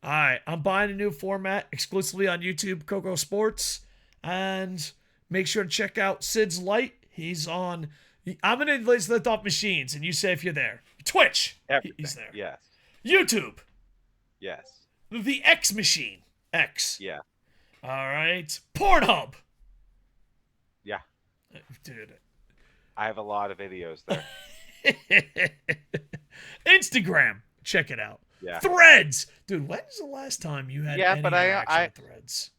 All right, I'm buying a new format exclusively on YouTube, KocoSports, and make sure to check out SidsLight. He's on. I'm gonna list the top machines, and you say if you're there. Twitch. Everything. He's there. Yes. YouTube. Yes. The X machine. X. Yeah. All right. Pornhub. Yeah. Dude. I have a lot of videos there. Instagram. Check it out. Yeah. Threads. Dude, when's the last time you had any interaction with Threads?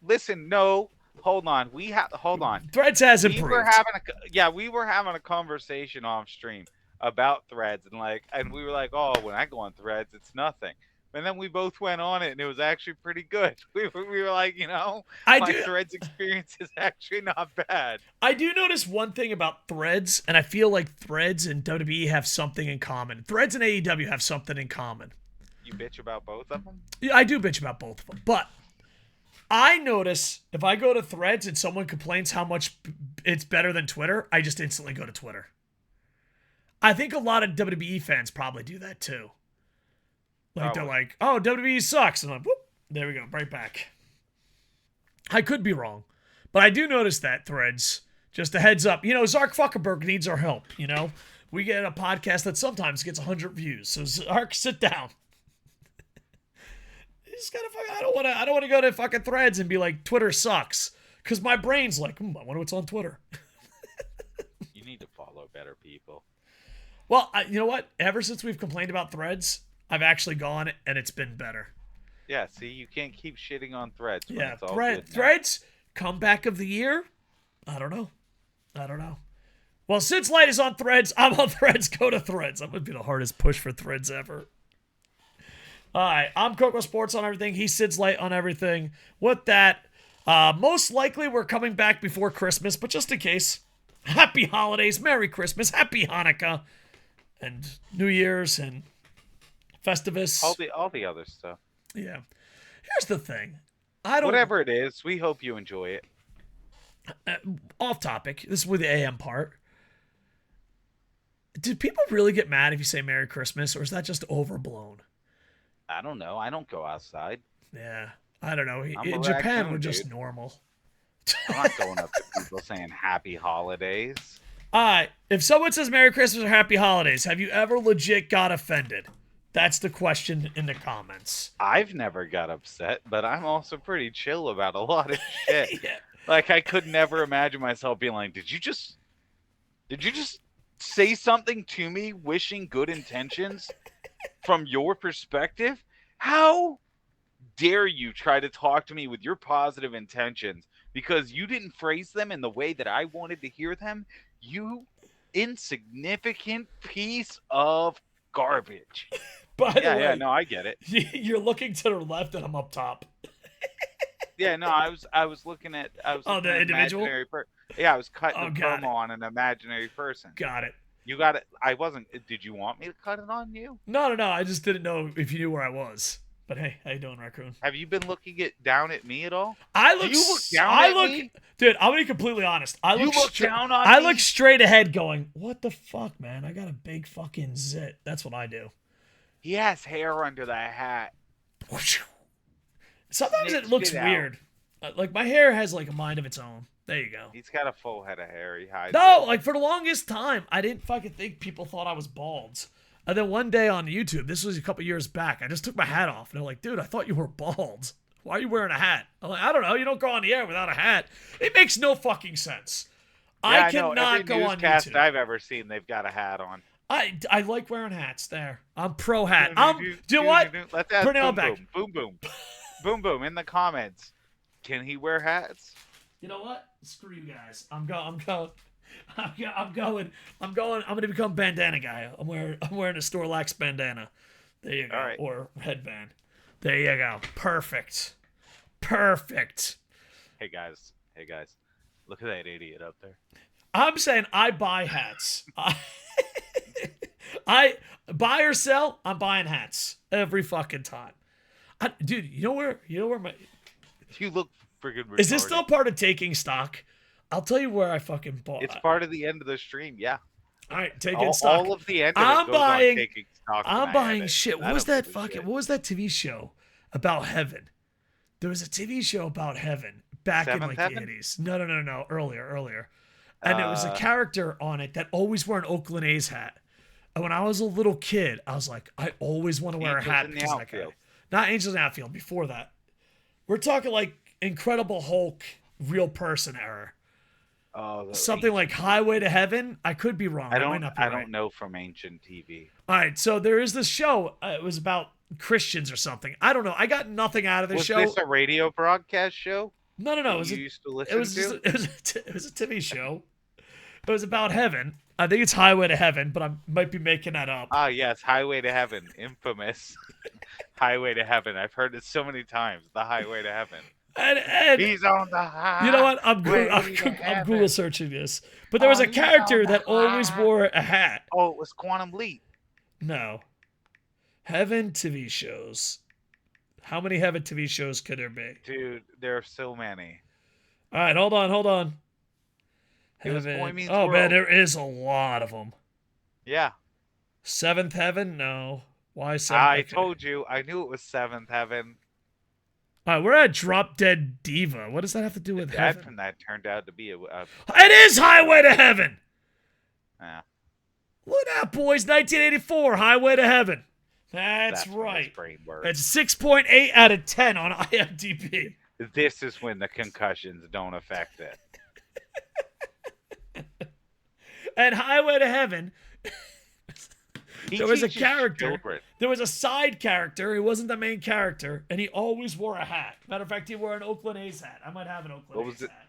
Listen, no. Hold on. Hold on. Threads has improved. We were having a conversation off stream about Threads and we were like, oh, when I go on Threads, it's nothing. And then we both went on it, and it was actually pretty good. We were like, my Threads experience is actually not bad. I do notice one thing about Threads, and I feel like Threads and WWE have something in common. Threads and AEW have something in common. You bitch about both of them? Yeah, I do bitch about both of them. But I notice if I go to Threads and someone complains how much it's better than Twitter, I just instantly go to Twitter. I think a lot of WWE fans probably do that too. Like, they're like, oh, WWE sucks. And I'm like, whoop, there we go, right back. I could be wrong. But I do notice that Threads, just a heads up. Zark Fuckerberg needs our help, We get a podcast that sometimes gets 100 views. So, Zark, sit down. You just gotta I don't want to go to fucking Threads and be like, Twitter sucks. Because my brain's like, I wonder what's on Twitter. You need to follow better people. Well, you know what? Ever since we've complained about Threads, I've actually gone and it's been better. Yeah, see, you can't keep shitting on Threads. Yeah, it's all good now. Threads, comeback of the year? I don't know. Well, SidsLight is on Threads. I'm on Threads. Go to Threads. That would be the hardest push for Threads ever. All right, I'm KocoSports on everything. He's SidsLight on everything. With that, most likely we're coming back before Christmas, but just in case, happy holidays, Merry Christmas, Happy Hanukkah, and New Year's, and Festivus. All the other stuff. Yeah. Here's the thing. Whatever it is, we hope you enjoy it. Off topic. This is with the AM part. Do people really get mad if you say Merry Christmas, or is that just overblown? I don't know. I don't go outside. Yeah, I don't know. I'm a In Japan, we're raccoon, just dude. normal. I'm not going up to people saying happy holidays. All right, if someone says Merry Christmas or Happy Holidays, have you ever legit got offended? That's the question in the comments. I've never got upset, but I'm also pretty chill about a lot of shit. Yeah. Like I could never imagine myself being like, did you just say something to me wishing good intentions from your perspective? How dare you try to talk to me with your positive intentions because you didn't phrase them in the way that I wanted to hear them? You insignificant piece of garbage. By the Yeah, way, no, I get it. you're looking to the left and I'm up top. Yeah, no, I was looking at Oh, the an individual? imaginary Yeah, I was cutting Oh, a got promo on an imaginary person. Got it. You got it. I wasn't. Did you want me to cut it on you? No. I just didn't know if you knew where I was. But hey, how you doing, Raccoon? Have you been looking down at me at all? I Do look. you look down at me? Dude. I'm gonna be completely honest. You look down on I me? look straight ahead, going, "What the fuck, man? I got a big fucking zit." That's what I do. He has hair under that hat. Sometimes Snitched it looks it out. weird. Like my hair has like a mind of its own. There you go. He's got a full head of hair. He hides No, it. like for the longest time, I didn't fucking think people thought I was bald. And then one day on YouTube, this was a couple years back, I just took my hat off. And they're like, dude, I thought you were bald. Why are you wearing a hat? I'm like, I don't know. You don't go on the air without a hat. It makes no fucking sense. Yeah, I know. cannot Every go on newscast YouTube. I've ever seen, they've got a hat on. I like wearing hats there. I'm pro hat. Do you know what? Let's ask Bring it boom, back. boom, boom, boom, boom, boom in the comments. Can he wear hats? You know what? Screw you guys. I'm going to become bandana guy. I'm wearing a Storlax bandana. There you go. All right. Or headband. There you go. Perfect. Hey guys. Look at that idiot up there. I'm saying I buy hats. I buy or sell, I'm buying hats every fucking time. Dude, you know where my You look friggin' retarded. is this still part of taking stock? I'll tell you where I fucking bought. It's part of the end of the stream, yeah. All right, taking stock. All of the end of I'm it goes buying- on taking stock. I'm when I buying edit. shit. I What was don't that give a fucking? shit. What was that TV show about heaven? There was a TV show about heaven back in Seventh like Heaven? the 80s. No, earlier. And there was a character on it that always wore an Oakland A's hat. And when I was a little kid, I was like, I always want to wear a Angels hat in the because of that guy. Outfield. Not Angels in the Outfield. Before that, we're talking like Incredible Hulk, real person era. Something like Highway to Heaven. I could be wrong. I might not be I right. don't know from ancient TV. All right, so there is this show. It was about Christians or something. I don't know. I got nothing out of this Was show. this a radio broadcast show? No. It was you used to listen to? It was a TV show. It was about heaven. I think it's Highway to Heaven, but I might be making that up. Ah, yes, Highway to Heaven, infamous. Highway to Heaven. I've heard it so many times. The Highway to Heaven. And He's on the high. you know what? I'm heaven. Google searching this. But there was a he's character on the that always high. wore a hat. Oh, it was Quantum Leap. No. Heaven TV shows. How many Heaven TV shows could there be? Dude, there are so many. All right, hold on. It was Heaven. Boy Meets Oh man, World. there is a lot of them. Yeah. Seventh Heaven? No. Why Seventh? I told you. I knew it was Seventh Heaven. All right, we're at Drop Dead Diva. What does that have to do with heaven? That turned out to be a It is Highway to Heaven. yeah. Look at that, boys. 1984, Highway to Heaven. That's when his right. brain works. It's 6.8 out of 10 on IMDb. This is when the concussions don't affect it. And Highway to Heaven, He there was a teaches character. children. There was a side character. He wasn't the main character, and he always wore a hat. Matter of fact, he wore an Oakland A's hat. I might have an Oakland What was A's it? hat.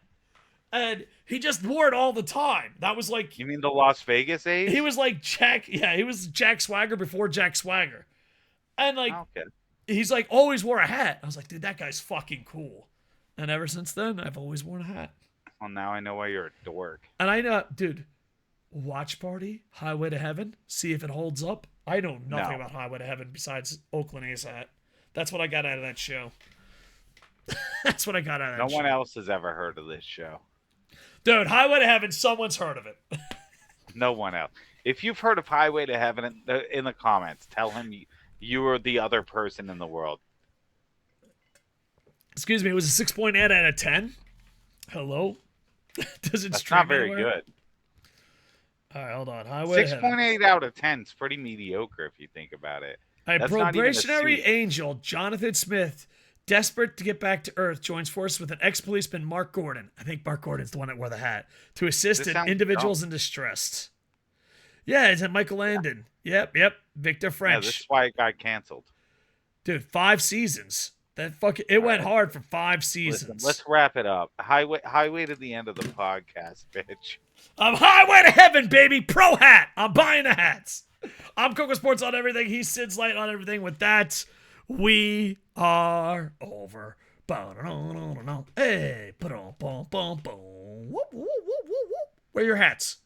And he just wore it all the time. That was like You mean the Las Vegas age? he was like Jack. Yeah, he was Jack Swagger before Jack Swagger, and like Okay. he's like always wore a hat. I was like, dude, that guy's fucking cool. And ever since then, I've always worn a hat. Well, now I know why you're a dork. And I know, dude, Watch Party, Highway to Heaven, see if it holds up. I know nothing about Highway to Heaven besides Oakland A's hat. That's what I got out of that show. That's what I got out of that No show. one else has ever heard of this show. Dude, Highway to Heaven, someone's heard of it. No one else. If you've heard of Highway to Heaven in the comments, tell him you are the other person in the world. Excuse me, it was a 6.8 out of 10. Hello? Does it That's stream not very anywhere? good. All right, hold on. Highway to Heaven. 6.8 out of 10 is pretty mediocre if you think about it. A That's not even a probationary C. angel, Jonathan Smith, desperate to get back to Earth, joins forces with an ex-policeman, Mark Gordon. I think Mark Gordon's the one that wore the hat. To assist This in sounds individuals dumb. in distress. Yeah, it's Michael Landon. Yep. Victor Yeah, French. this is why it got canceled. Dude, 5 seasons. It went right. hard for 5 seasons. Listen, let's wrap it up. Highway to the end of the podcast, bitch. I'm Highway to Heaven, baby. Pro hat. I'm buying the hats. I'm KocoSports on everything. He's SidsLight on everything. With that, we are over. Hey, where are your hats?